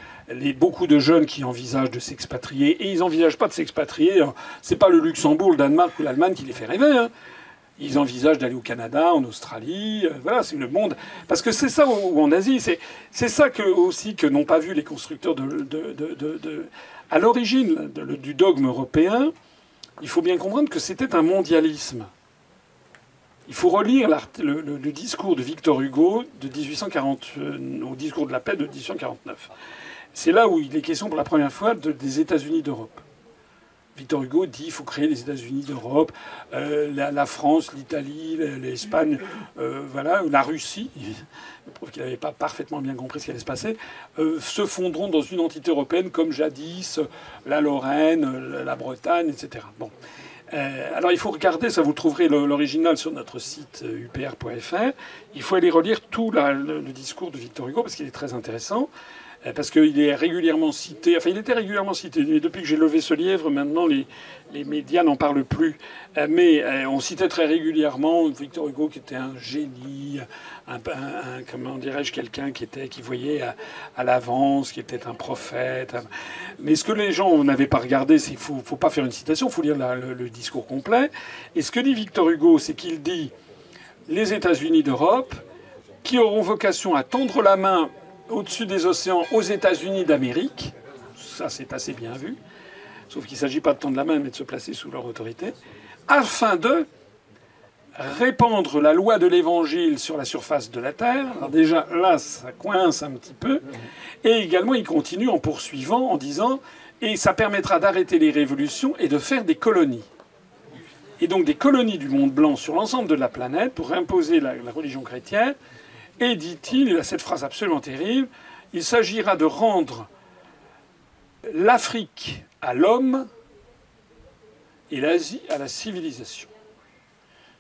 beaucoup de jeunes qui envisagent de s'expatrier, et ils n'envisagent pas de s'expatrier, c'est pas le Luxembourg, le Danemark ou l'Allemagne qui les fait rêver, hein. Ils envisagent d'aller au Canada, en Australie, voilà, c'est le monde. Parce que c'est ça, ou en Asie, c'est ça aussi que n'ont pas vu les constructeurs à l'origine du dogme européen. Il faut bien comprendre que c'était un mondialisme. Il faut relire le discours de Victor Hugo de 1840, au discours de la paix de 1849. C'est là où il est question pour la première fois des États-Unis d'Europe. Victor Hugo dit qu'il faut créer les États-Unis d'Europe, la France, l'Italie, l'Espagne, voilà, la Russie, je trouve qu'il n'avait pas parfaitement bien compris ce qui allait se passer, se fondront dans une entité européenne comme jadis la Lorraine, la Bretagne, etc. Bon. Alors il faut regarder, ça vous trouverez l'original sur notre site upr.fr. Il faut aller relire tout le discours de Victor Hugo parce qu'il est très intéressant, parce qu'il est régulièrement cité. Enfin, il était régulièrement cité. Mais depuis que j'ai levé ce livre, maintenant les médias n'en parlent plus. Mais on citait très régulièrement Victor Hugo, qui était un génie, comment dirais-je, quelqu'un qui voyait à l'avance, qui était un prophète. Mais ce que les gens n'avaient pas regardé, c'est qu'il faut pas faire une citation, il faut lire le discours complet. Et ce que dit Victor Hugo, c'est qu'il dit les États-Unis d'Europe, qui auront vocation à tendre la main au-dessus des océans aux États-Unis d'Amérique. Ça, c'est assez bien vu. Sauf qu'il ne s'agit pas de tendre la main, mais de se placer sous leur autorité, afin de répandre la loi de l'Évangile sur la surface de la terre. Alors déjà, là, ça coince un petit peu. Et également, il continue en poursuivant, en disant « Et ça permettra d'arrêter les révolutions et de faire des colonies. » Et donc des colonies du monde blanc sur l'ensemble de la planète pour imposer la religion chrétienne. Et dit-il a cette phrase absolument terrible, « Il s'agira de rendre l'Afrique à l'homme et l'Asie à la civilisation. »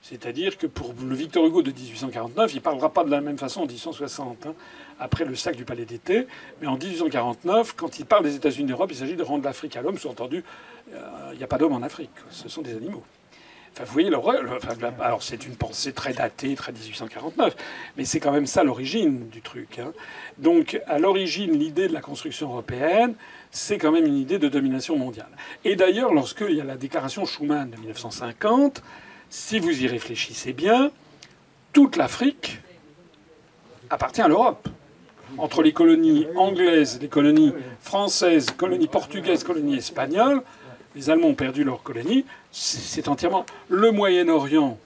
C'est-à-dire que pour le Victor Hugo de 1849, il ne parlera pas de la même façon en 1860, hein, après le sac du Palais d'été, mais en 1849, quand il parle des États-Unis d'Europe, il s'agit de rendre l'Afrique à l'homme, sous-entendu, il n'y a pas d'homme en Afrique, ce sont des animaux. Enfin, vous voyez, alors c'est une pensée très datée, très 1849, mais c'est quand même ça l'origine du truc. Hein. Donc, à l'origine, l'idée de la construction européenne, c'est quand même une idée de domination mondiale. Et d'ailleurs, lorsqu'il y a la déclaration Schuman de 1950, si vous y réfléchissez bien, toute l'Afrique appartient à l'Europe. Entre les colonies anglaises, les colonies françaises, colonies portugaises, colonies espagnoles, les Allemands ont perdu leurs colonies, c'est entièrement le Moyen-Orient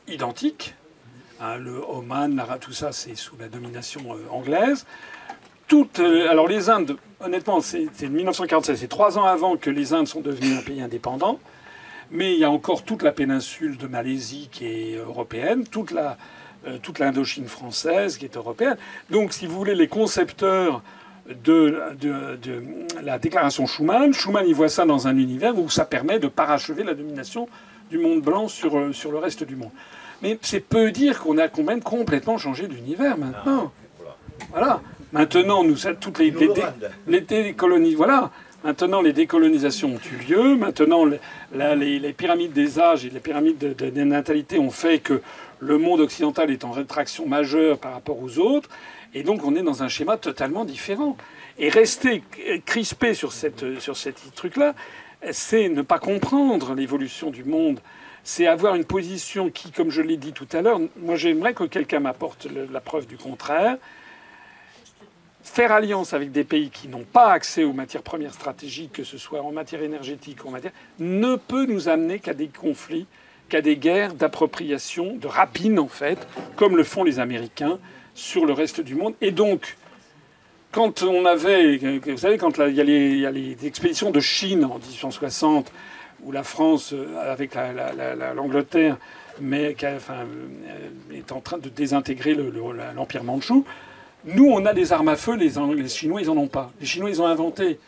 identique. Hein, le Oman, tout ça, c'est sous la domination anglaise. Alors les Indes, honnêtement, c'est 1947, c'est 3 ans avant que les Indes sont devenues un pays indépendant. Mais il y a encore toute la péninsule de Malaisie qui est européenne, toute l'Indochine française qui est européenne. Donc, si vous voulez, les concepteurs de la déclaration Schuman. Schuman, il voit ça dans un univers où ça permet de parachever la domination du monde blanc sur le reste du monde. Mais c'est peu dire qu'on a quand même complètement changé d'univers maintenant. Voilà. Maintenant, toutes les décolonisations, voilà. Maintenant, les décolonisations ont eu lieu. Maintenant, les pyramides des âges et les pyramides de natalité ont fait que le monde occidental est en rétraction majeure par rapport aux autres. Et donc, on est dans un schéma totalement différent. Et rester crispé sur cette truc-là, c'est ne pas comprendre l'évolution du monde. C'est avoir une position qui, comme je l'ai dit tout à l'heure, moi j'aimerais que quelqu'un m'apporte la preuve du contraire. Faire alliance avec des pays qui n'ont pas accès aux matières premières stratégiques, que ce soit en matière énergétique ou en matière, ne peut nous amener qu'à des conflits, qu'à des guerres d'appropriation, de rapine en fait, comme le font les Américains sur le reste du monde. Et donc, quand on avait, vous savez, quand il y a les expéditions de Chine en 1860, où la France, avec l'Angleterre, est en train de désintégrer l'Empire mandchou. Nous, on a des armes à feu, les Chinois, ils n'en ont pas. Les Chinois, ils ont inventé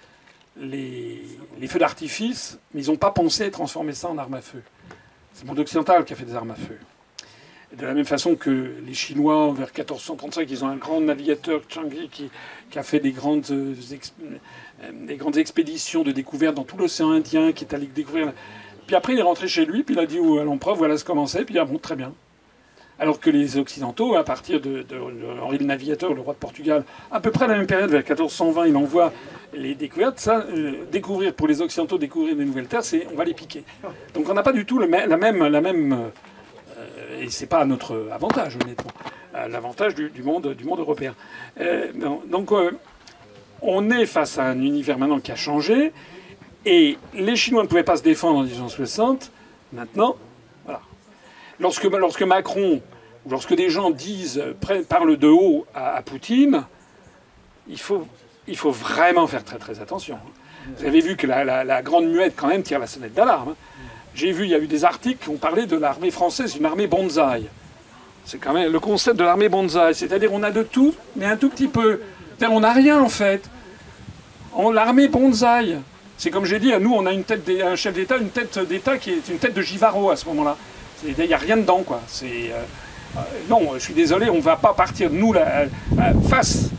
les feux d'artifice, mais ils n'ont pas pensé à transformer ça en armes à feu. C'est le monde occidental qui a fait des armes à feu. Et de la même façon que les Chinois, vers 1435, ils ont un grand navigateur, Changyi, qui a fait des grandes expéditions de découverte dans tout l'océan Indien, qui est allé découvrir. Puis après, il est rentré chez lui, puis il a dit à l'empereur, voilà ce comment c'est, puis il a dit, bon, très bien. Alors que les Occidentaux, à partir de Henri le Navigateur, le roi de Portugal, à peu près à la même période, vers 1420, il envoie les découvertes. Ça, découvrir pour les Occidentaux, découvrir des nouvelles terres, c'est on va les piquer. Donc on n'a pas du tout la même et c'est pas à notre avantage, honnêtement, l'avantage du monde européen. Donc on est face à un univers maintenant qui a changé, et les Chinois ne pouvaient pas se défendre en 1960. Maintenant, voilà. Lorsque Macron, ou lorsque des gens parlent de haut à Poutine, il faut vraiment faire très très attention. Vous avez vu que la grande muette quand même tire la sonnette d'alarme. J'ai vu, il y a eu des articles qui ont parlé de l'armée française, une armée bonsaï. C'est quand même le concept de l'armée bonsaï, c'est-à-dire on a de tout, mais un tout petit peu. C'est-à-dire on n'a rien en fait. L'armée bonsaï, c'est comme j'ai dit, nous on a un chef d'État, une tête d'État qui est une tête de Givaro à ce moment-là. Il n'y a rien dedans, quoi. Non, je suis désolé, on ne va pas partir, nous, face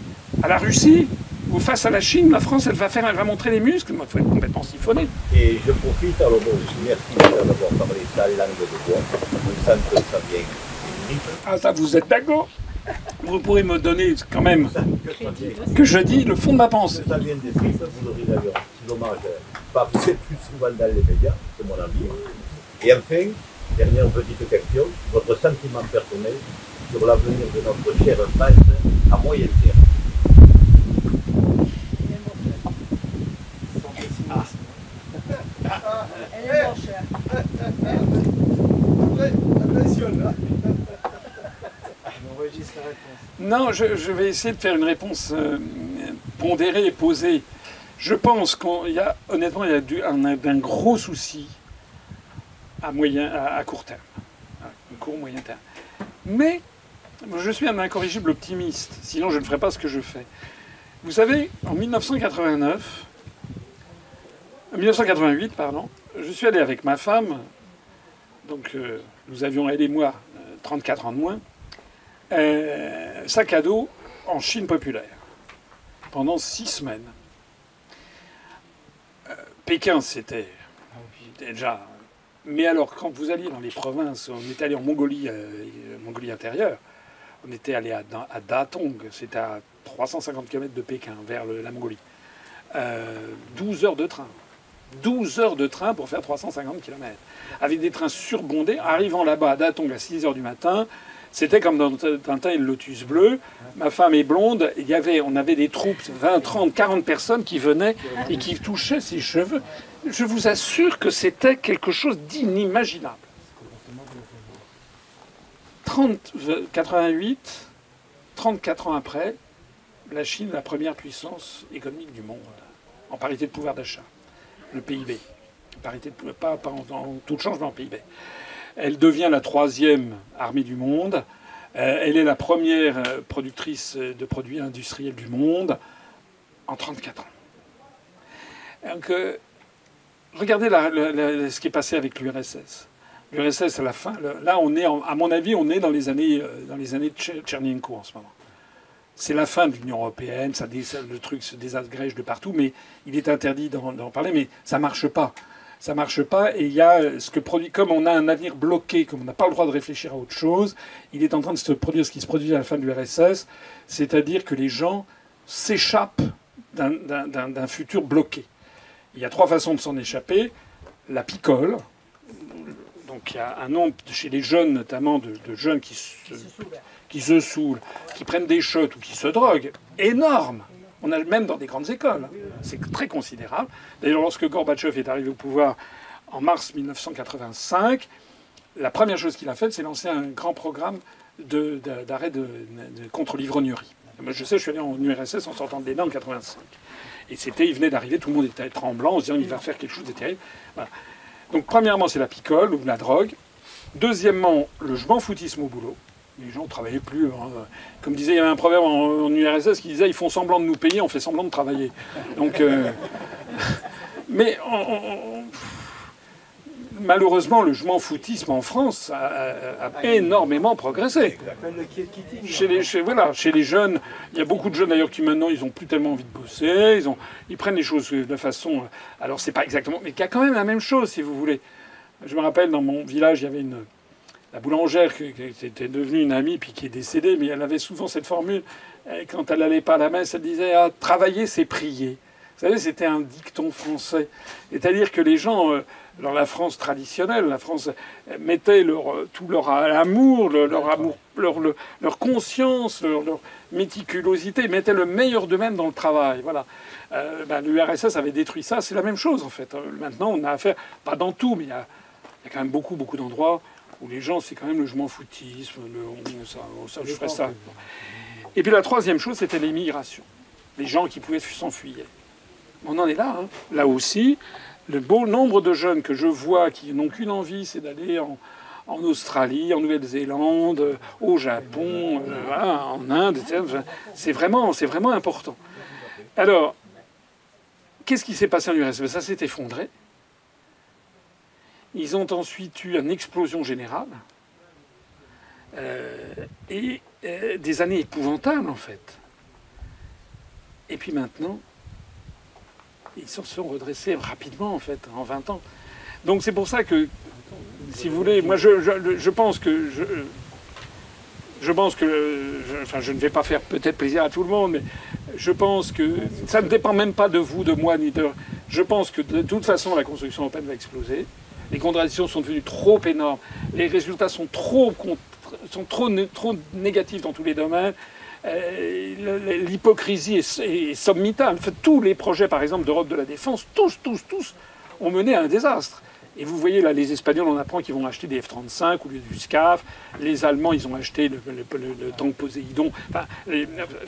à la Russie ou face à la Chine. La France, elle va montrer les muscles. Moi, il faut être complètement siphonné. Et je profite, alors bon, merci d'avoir parlé sa langue de bois. Je sens que ça vient. Ah, ça, vous êtes d'accord? Vous pourrez me donner quand même que je dis le fond de ma pensée. Ça vient des tripes, vous l'aurez d'ailleurs. C'est dommage, pas peut-être plus souvent dans les médias, c'est mon avis. Et enfin, dernière petite question, votre sentiment personnel sur l'avenir de notre chère France à moyen terme. Elle est bon, cher. Non, je vais essayer de faire une réponse pondérée et posée. Je pense honnêtement, il y a un gros souci à court terme, à court moyen terme. Mais je suis un incorrigible optimiste, sinon je ne ferais pas ce que je fais. Vous savez, en 1988, je suis allé avec ma femme, donc nous avions, elle et moi, 34 ans de moins, sac à dos en Chine populaire, pendant 6 semaines. Pékin, c'était déjà... Mais alors, quand vous alliez dans les provinces, on est allé en Mongolie, Mongolie intérieure, on était allé à Datong, c'était à 350 km de Pékin, vers la Mongolie. 12 heures de train. 12 heures de train pour faire 350 km. Avec des trains surbondés, arrivant là-bas à Datong à 6 heures du matin, c'était comme dans Tintin et le Lotus bleu. Ma femme est blonde, on avait des troupes, 20, 30, 40 personnes qui venaient et qui touchaient ses cheveux. Je vous assure que c'était quelque chose d'inimaginable. 88, 34 ans après, la Chine est la première puissance économique du monde, en parité de pouvoir d'achat. Le PIB. Parité de, pas en taux de change, mais en PIB. Elle devient la 3e armée du monde. Elle est la première productrice de produits industriels du monde. en 34 ans. Donc, regardez ce qui est passé avec l'URSS. L'URSS, à la fin, là, on est, à mon avis, on est dans les années de Tchernenko en ce moment. C'est la fin de l'Union européenne, le truc se désagrège de partout, mais il est interdit d'en parler, mais ça marche pas. Ça marche pas, et il y a ce que produit, comme on a un avenir bloqué, comme on n'a pas le droit de réfléchir à autre chose, il est en train de se produire ce qui se produit à la fin de l'URSS, c'est-à-dire que les gens s'échappent d'un futur bloqué. Il y a 3 façons de s'en échapper. La picole. Donc il y a un nombre, chez les jeunes notamment, de jeunes qui se saoulent, qui prennent des shots ou qui se droguent, énorme. On a même dans des grandes écoles. C'est très considérable. D'ailleurs, lorsque Gorbatchev est arrivé au pouvoir en mars 1985, la première chose qu'il a faite, c'est lancer un grand programme d'arrêt contre l'ivrognerie. Moi, je sais, je suis allé en URSS en sortant de l'ENA en 85. Et il venait d'arriver, tout le monde était tremblant, en se disant il va faire quelque chose de terrible. Voilà. Donc, premièrement, c'est la picole ou la drogue. Deuxièmement, le je m'en foutisme au boulot. Les gens ne travaillaient plus. Hein. Comme disait, il y avait un proverbe en URSS qui disait ils font semblant de nous payer, on fait semblant de travailler. Donc, mais malheureusement, le je m'en foutisme en France a énormément progressé. Chez les jeunes, il y a beaucoup de jeunes d'ailleurs qui maintenant ils n'ont plus tellement envie de bosser, ils prennent les choses de façon. Alors c'est pas exactement, mais il y a quand même la même chose si vous voulez. Je me rappelle dans mon village, il y avait la boulangère qui était devenue une amie puis qui est décédée, mais elle avait souvent cette formule quand elle n'allait pas à la messe, elle disait ah, travailler c'est prier. Vous savez, c'était un dicton français. C'est-à-dire que les gens, dans la France traditionnelle, la France mettait tout leur amour, leur conscience, leur méticulosité, mettaient le meilleur d'eux-mêmes dans le travail. Voilà. L'URSS avait détruit ça. C'est la même chose, en fait. Maintenant, on a affaire, pas dans tout, mais il y a quand même beaucoup d'endroits où les gens, c'est quand même le je m'en foutisme, je ferais ça. Et puis la troisième chose, c'était l'immigration. Les gens qui pouvaient s'enfuir. On en est là. Hein. Là aussi, le beau nombre de jeunes que je vois qui n'ont qu'une envie, c'est d'aller en Australie, en Nouvelle-Zélande, au Japon, en Inde, etc. C'est vraiment important. Alors, qu'est-ce qui s'est passé en URSS? Ça s'est effondré. Ils ont ensuite eu une explosion générale et des années épouvantables, en fait. Et puis maintenant, ils se sont redressés rapidement, en fait, en 20 ans. Donc c'est pour ça que, si vous voulez, moi je pense que... je ne vais pas faire peut-être plaisir à tout le monde, mais je pense que ça ne dépend même pas de vous, de moi, ni de... Je pense que de toute façon, la construction européenne va exploser. Les contradictions sont devenues trop énormes. Les résultats sont trop négatifs dans tous les domaines. L'hypocrisie est sommitale. En fait, tous les projets, par exemple, d'Europe de la défense, tous, ont mené à un désastre. Et vous voyez, là, les Espagnols, on apprend qu'ils vont acheter des F-35 au lieu du SCAF. Les Allemands, ils ont acheté le tank Poséidon. Enfin,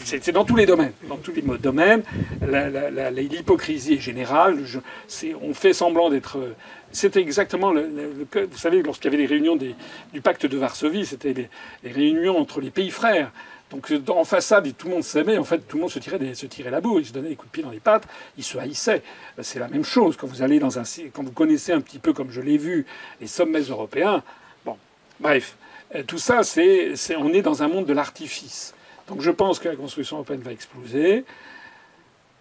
c'est dans tous les domaines. Dans tous les domaines, l'hypocrisie est générale. On fait semblant d'être... C'était exactement vous savez, lorsqu'il y avait les réunions du pacte de Varsovie, c'était les réunions entre les pays frères. Donc en façade, tout le monde s'aimait, en fait, tout le monde se tirait la bourre, ils se donnaient des coups de pied dans les pattes, ils se haïssaient. C'est la même chose quand vous allez quand vous connaissez un petit peu, comme je l'ai vu, les sommets européens. Bon, bref, tout ça, on est dans un monde de l'artifice. Donc je pense que la construction européenne va exploser.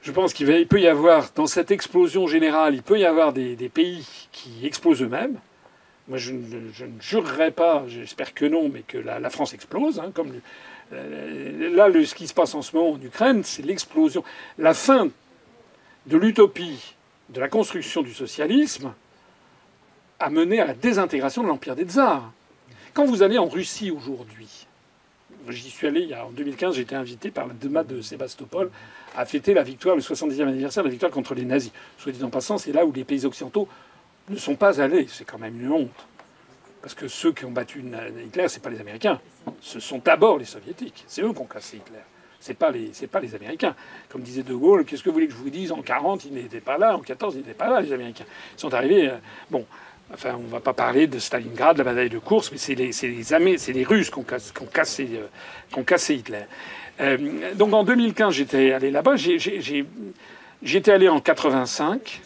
Je pense qu'il peut y avoir, dans cette explosion générale, il peut y avoir des pays qui explosent eux-mêmes. Moi, je ne jurerais pas, j'espère que non, mais que la France explose. Hein, comme là, ce qui se passe en ce moment en Ukraine, c'est l'explosion. La fin de l'utopie de la construction du socialisme a mené à la désintégration de l'Empire des Tsars. Quand vous allez en Russie aujourd'hui, j'y suis allé en 2015, j'ai été invité par la Duma de Sébastopol à fêter la victoire, le 70e anniversaire de la victoire contre les nazis. Soit dit en passant, c'est là où les pays occidentaux ne sont pas allés. C'est quand même une honte. Parce que ceux qui ont battu Hitler, c'est pas les Américains. Ce sont d'abord les Soviétiques. C'est eux qui ont cassé Hitler. C'est pas les Américains. Comme disait De Gaulle, qu'est-ce que vous voulez que je vous dise? En 40, ils n'étaient pas là. En 14, ils n'étaient pas là, les Américains. Ils sont arrivés... bon. Enfin, on ne va pas parler de Stalingrad, de la bataille de Koursk, mais c'est les Russes qui ont cassé Hitler. Donc en 2015, j'étais allé là-bas. J'étais allé en 85.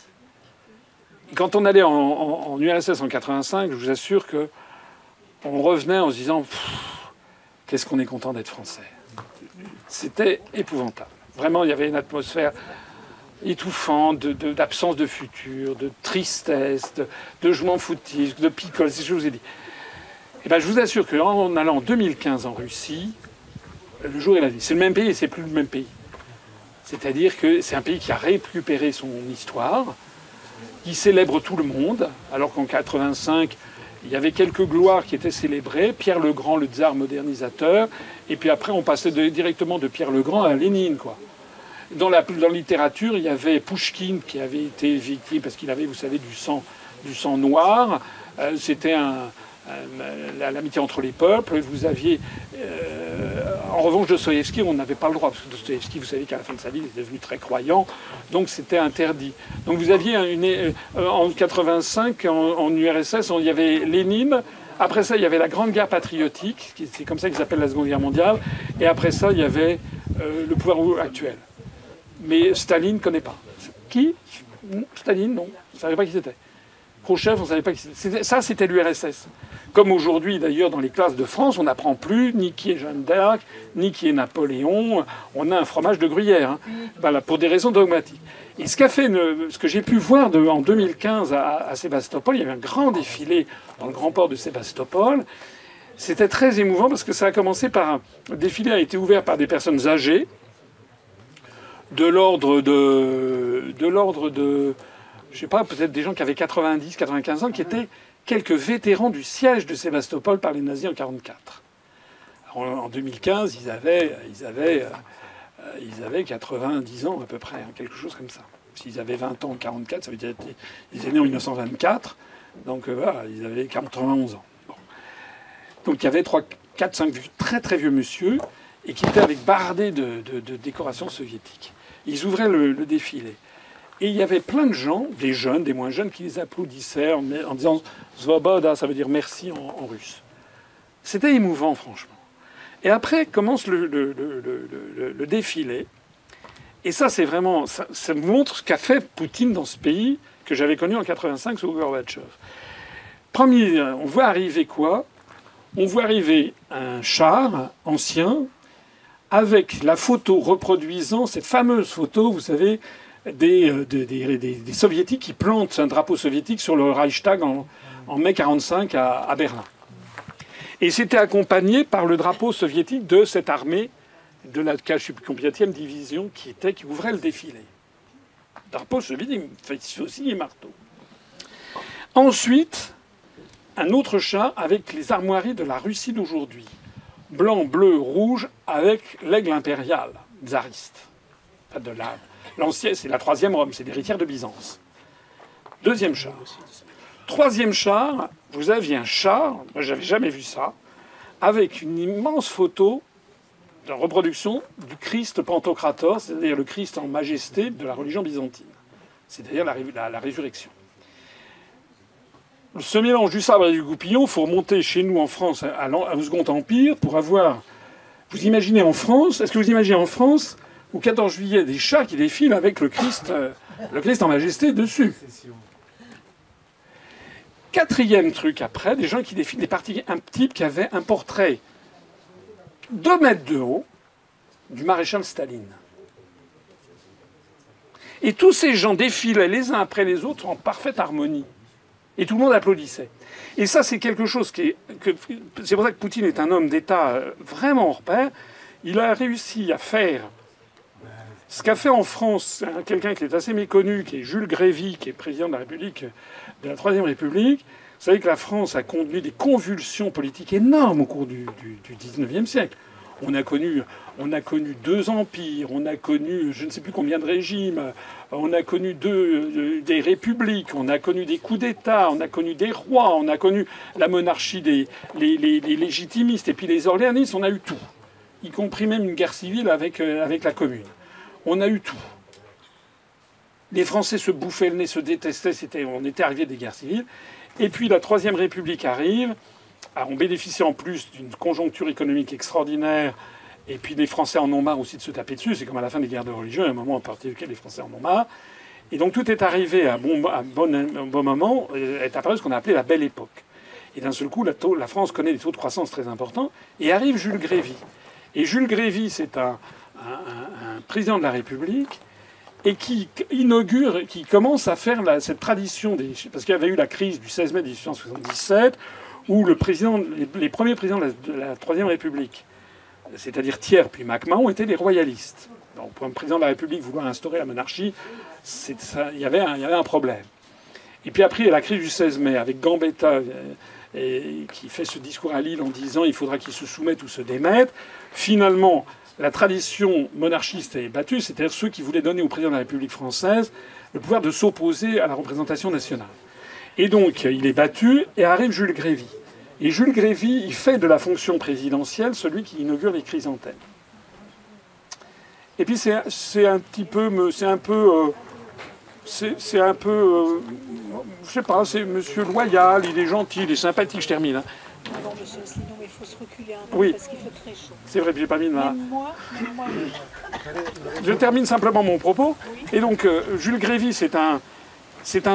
Quand on allait en URSS en 85, je vous assure que on revenait en se disant qu'est-ce qu'on est content d'être français. C'était épouvantable. Vraiment, il y avait une atmosphère étouffante, d'absence de futur, de tristesse, de je m'en foutisme, de picole, c'est ce que je vous ai dit. Et ben, je vous assure qu'en allant en 2015 en Russie, le jour et la nuit, c'est le même pays et c'est plus le même pays. C'est-à-dire que c'est un pays qui a récupéré son histoire, qui célèbre tout le monde, alors qu'en 85, il y avait quelques gloires qui étaient célébrées. Pierre le Grand, le tsar modernisateur, et puis après on passait directement de Pierre le Grand à Lénine, quoi. Dans la littérature, il y avait Pouchkine qui avait été victime parce qu'il avait, vous savez, du sang noir. C'était l'amitié entre les peuples. Vous aviez, en revanche, Dostoïevski, on n'avait pas le droit parce que Dostoïevski, vous savez qu'à la fin de sa vie, il est devenu très croyant, donc c'était interdit. Donc vous aviez en 85, en URSS, il y avait Lénine. Après ça, il y avait la Grande Guerre patriotique, c'est comme ça qu'ils appellent la Seconde Guerre mondiale. Et après ça, il y avait le pouvoir actuel. Mais Staline ne connaît pas. Qui? Staline, non. On ne savait pas qui c'était. Khrouchtchev, on ne savait pas qui c'était. Ça, c'était l'URSS. Comme aujourd'hui, d'ailleurs, dans les classes de France, on n'apprend plus ni qui est Jeanne d'Arc, ni qui est Napoléon. On a un fromage de Gruyère, hein. Voilà, pour des raisons dogmatiques. Et ce que j'ai pu voir en 2015 à Sébastopol, il y avait un grand défilé dans le grand port de Sébastopol. C'était très émouvant parce que ça a commencé par... Le défilé a été ouvert par des personnes âgées, de l'ordre de, je sais pas, peut-être des gens qui avaient 90, 95 ans, qui étaient quelques vétérans du siège de Sébastopol par les nazis en 1944. En 2015, ils avaient 90 ans à peu près, hein, quelque chose comme ça. S'ils avaient 20 ans en 1944, ça veut dire qu'ils étaient nés en 1924, donc voilà, ils avaient 91 ans. Bon. Donc il y avait 3, 4, 5 très très vieux monsieur, et qui étaient avec bardés de décorations soviétiques. Ils ouvraient le défilé. Et il y avait plein de gens, des jeunes, des moins jeunes, qui les applaudissaient en disant « Svoboda », ça veut dire « merci » en russe. C'était émouvant, franchement. Et après commence le défilé. Et ça, c'est vraiment... Ça montre ce qu'a fait Poutine dans ce pays que j'avais connu en 1985 sous Gorbatchev. Premier, on voit arriver quoi? On voit arriver un char ancien avec la photo reproduisant cette fameuse photo, vous savez, des soviétiques qui plantent un drapeau soviétique sur le Reichstag en mai 1945 à Berlin. Et c'était accompagné par le drapeau soviétique de cette armée de la, je ne sais plus combienième division qui ouvrait le défilé. Drapeau soviétique, c'est aussi les marteaux. Ensuite, un autre char avec les armoiries de la Russie d'aujourd'hui. Blanc, bleu, rouge, avec l'aigle impérial, tsariste. Enfin, l'ancien, c'est la troisième Rome, c'est l'héritière de Byzance. Deuxième char. Troisième char, vous aviez un char, moi j'avais jamais vu ça, avec une immense photo de reproduction du Christ Pantocrator, c'est-à-dire le Christ en majesté de la religion byzantine. C'est-à-dire la résurrection. Ce mélange du sabre et du goupillon, il faut remonter chez nous en France au Second Empire pour avoir... Vous imaginez en France, est-ce que vous imaginez en France, au 14 juillet, des chats qui défilent avec le Christ en majesté dessus? Quatrième truc après, des gens qui défilent, un type qui avait un portrait 2 mètres de haut du maréchal Staline. Et tous ces gens défilaient les uns après les autres en parfaite harmonie. Et tout le monde applaudissait. Et ça, c'est quelque chose c'est pour ça que Poutine est un homme d'État vraiment hors pair. Il a réussi à faire ce qu'a fait en France quelqu'un qui est assez méconnu, qui est Jules Grévy, qui est président de la République, de la Troisième République. Vous savez que la France a connu des convulsions politiques énormes au cours du XIXe siècle. On a connu 2 empires, on a connu je ne sais plus combien de régimes, on a connu des républiques, on a connu des coups d'État, on a connu des rois, on a connu la monarchie les légitimistes, et puis les orléanistes, on a eu tout. Y compris même une guerre civile avec la Commune. On a eu tout. Les Français se bouffaient le nez, se détestaient, on était arrivé des guerres civiles. Et puis la Troisième République arrive. On bénéficie en plus d'une conjoncture économique extraordinaire. Et puis les Français en ont marre aussi de se taper dessus. C'est comme à la fin des guerres de religion, à un moment en partie duquel les Français en ont marre. Et donc tout est arrivé à un bon moment, est apparu ce qu'on a appelé la Belle Époque. Et d'un seul coup, la France connaît des taux de croissance très importants. Et arrive Jules Grévy. Et Jules Grévy, c'est un président de la République et qui inaugure, qui commence à faire cette tradition parce qu'il y avait eu la crise du 16 mai 1877 où les premiers présidents de la Troisième République, c'est-à-dire Thiers puis Mac-Mahon, étaient des royalistes. Donc pour un président de la République vouloir instaurer la monarchie, il y avait un problème. Et puis après, il y a la crise du 16 mai avec Gambetta qui fait ce discours à Lille en disant il faudra qu'ils se soumettent ou se démettent. Finalement, la tradition monarchiste est battue, c'est-à-dire ceux qui voulaient donner au président de la République française le pouvoir de s'opposer à la représentation nationale. Et donc, il est battu et arrive Jules Grévy. Et Jules Grévy, il fait de la fonction présidentielle celui qui inaugure les chrysanthèmes. Et puis c'est un peu, je sais pas, c'est monsieur loyal, il est gentil, il est sympathique, je termine. Hein. Pardon, monsieur Asselineau, mais il faut se reculer un peu parce qu'il fait très chaud. C'est vrai que j'ai pas mis de main. Même moi, Je termine simplement mon propos. Oui. Et donc, Jules Grévy, c'est un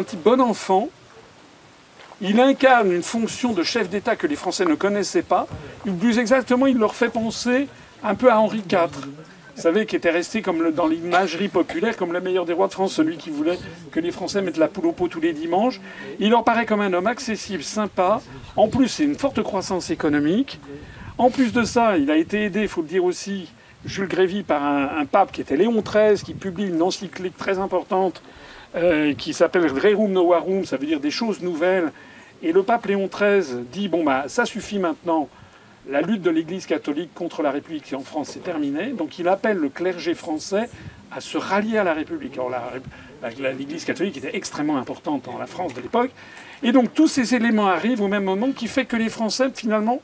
type bon enfant. Il incarne une fonction de chef d'État que les Français ne connaissaient pas. Plus exactement, il leur fait penser un peu à Henri IV. Vous savez, qui était resté comme dans l'imagerie populaire, comme le meilleur des rois de France, celui qui voulait que les Français mettent la poule au pot tous les dimanches. Il leur paraît comme un homme accessible, sympa. En plus, c'est une forte croissance économique. En plus de ça, il a été aidé, il faut le dire aussi, Jules Grévy, par un pape qui était Léon XIII, qui publie une encyclique très importante qui s'appelle Rerum Novarum, ça veut dire des choses nouvelles. Et le pape Léon XIII dit, bon, bah, ça suffit maintenant. La lutte de l'Église catholique contre la République en France est terminée. Donc il appelle le clergé français à se rallier à la République. Alors l'Église catholique était extrêmement importante dans la France de l'époque. Et donc tous ces éléments arrivent au même moment qui fait que les Français, finalement,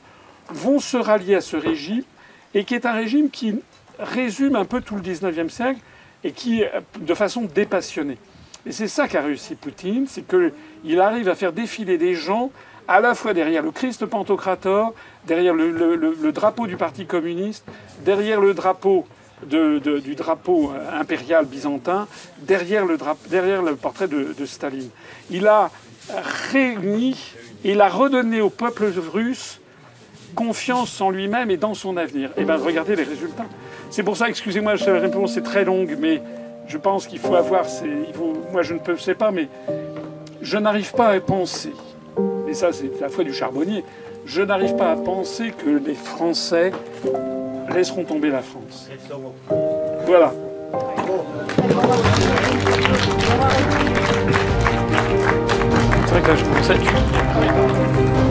vont se rallier à ce régime, et qui est un régime qui résume un peu tout le XIXe siècle et qui, de façon dépassionnée. Et c'est ça qu'a réussi Poutine, c'est qu'il arrive à faire défiler des gens à la fois derrière le Christ Pantocrator, derrière le drapeau du Parti communiste, derrière le drapeau du drapeau impérial byzantin, derrière le portrait de Staline. Il a réuni, il a redonné au peuple russe confiance en lui-même et dans son avenir. Et bien regardez les résultats. C'est pour ça, excusez-moi, la réponse est très longue, mais je pense qu'il faut avoir... moi je ne sais pas, mais je n'arrive pas à penser... Et ça, c'est la foi du charbonnier. Je n'arrive pas à penser que les Français laisseront tomber la France. Voilà. C'est vrai que là, je commence à être...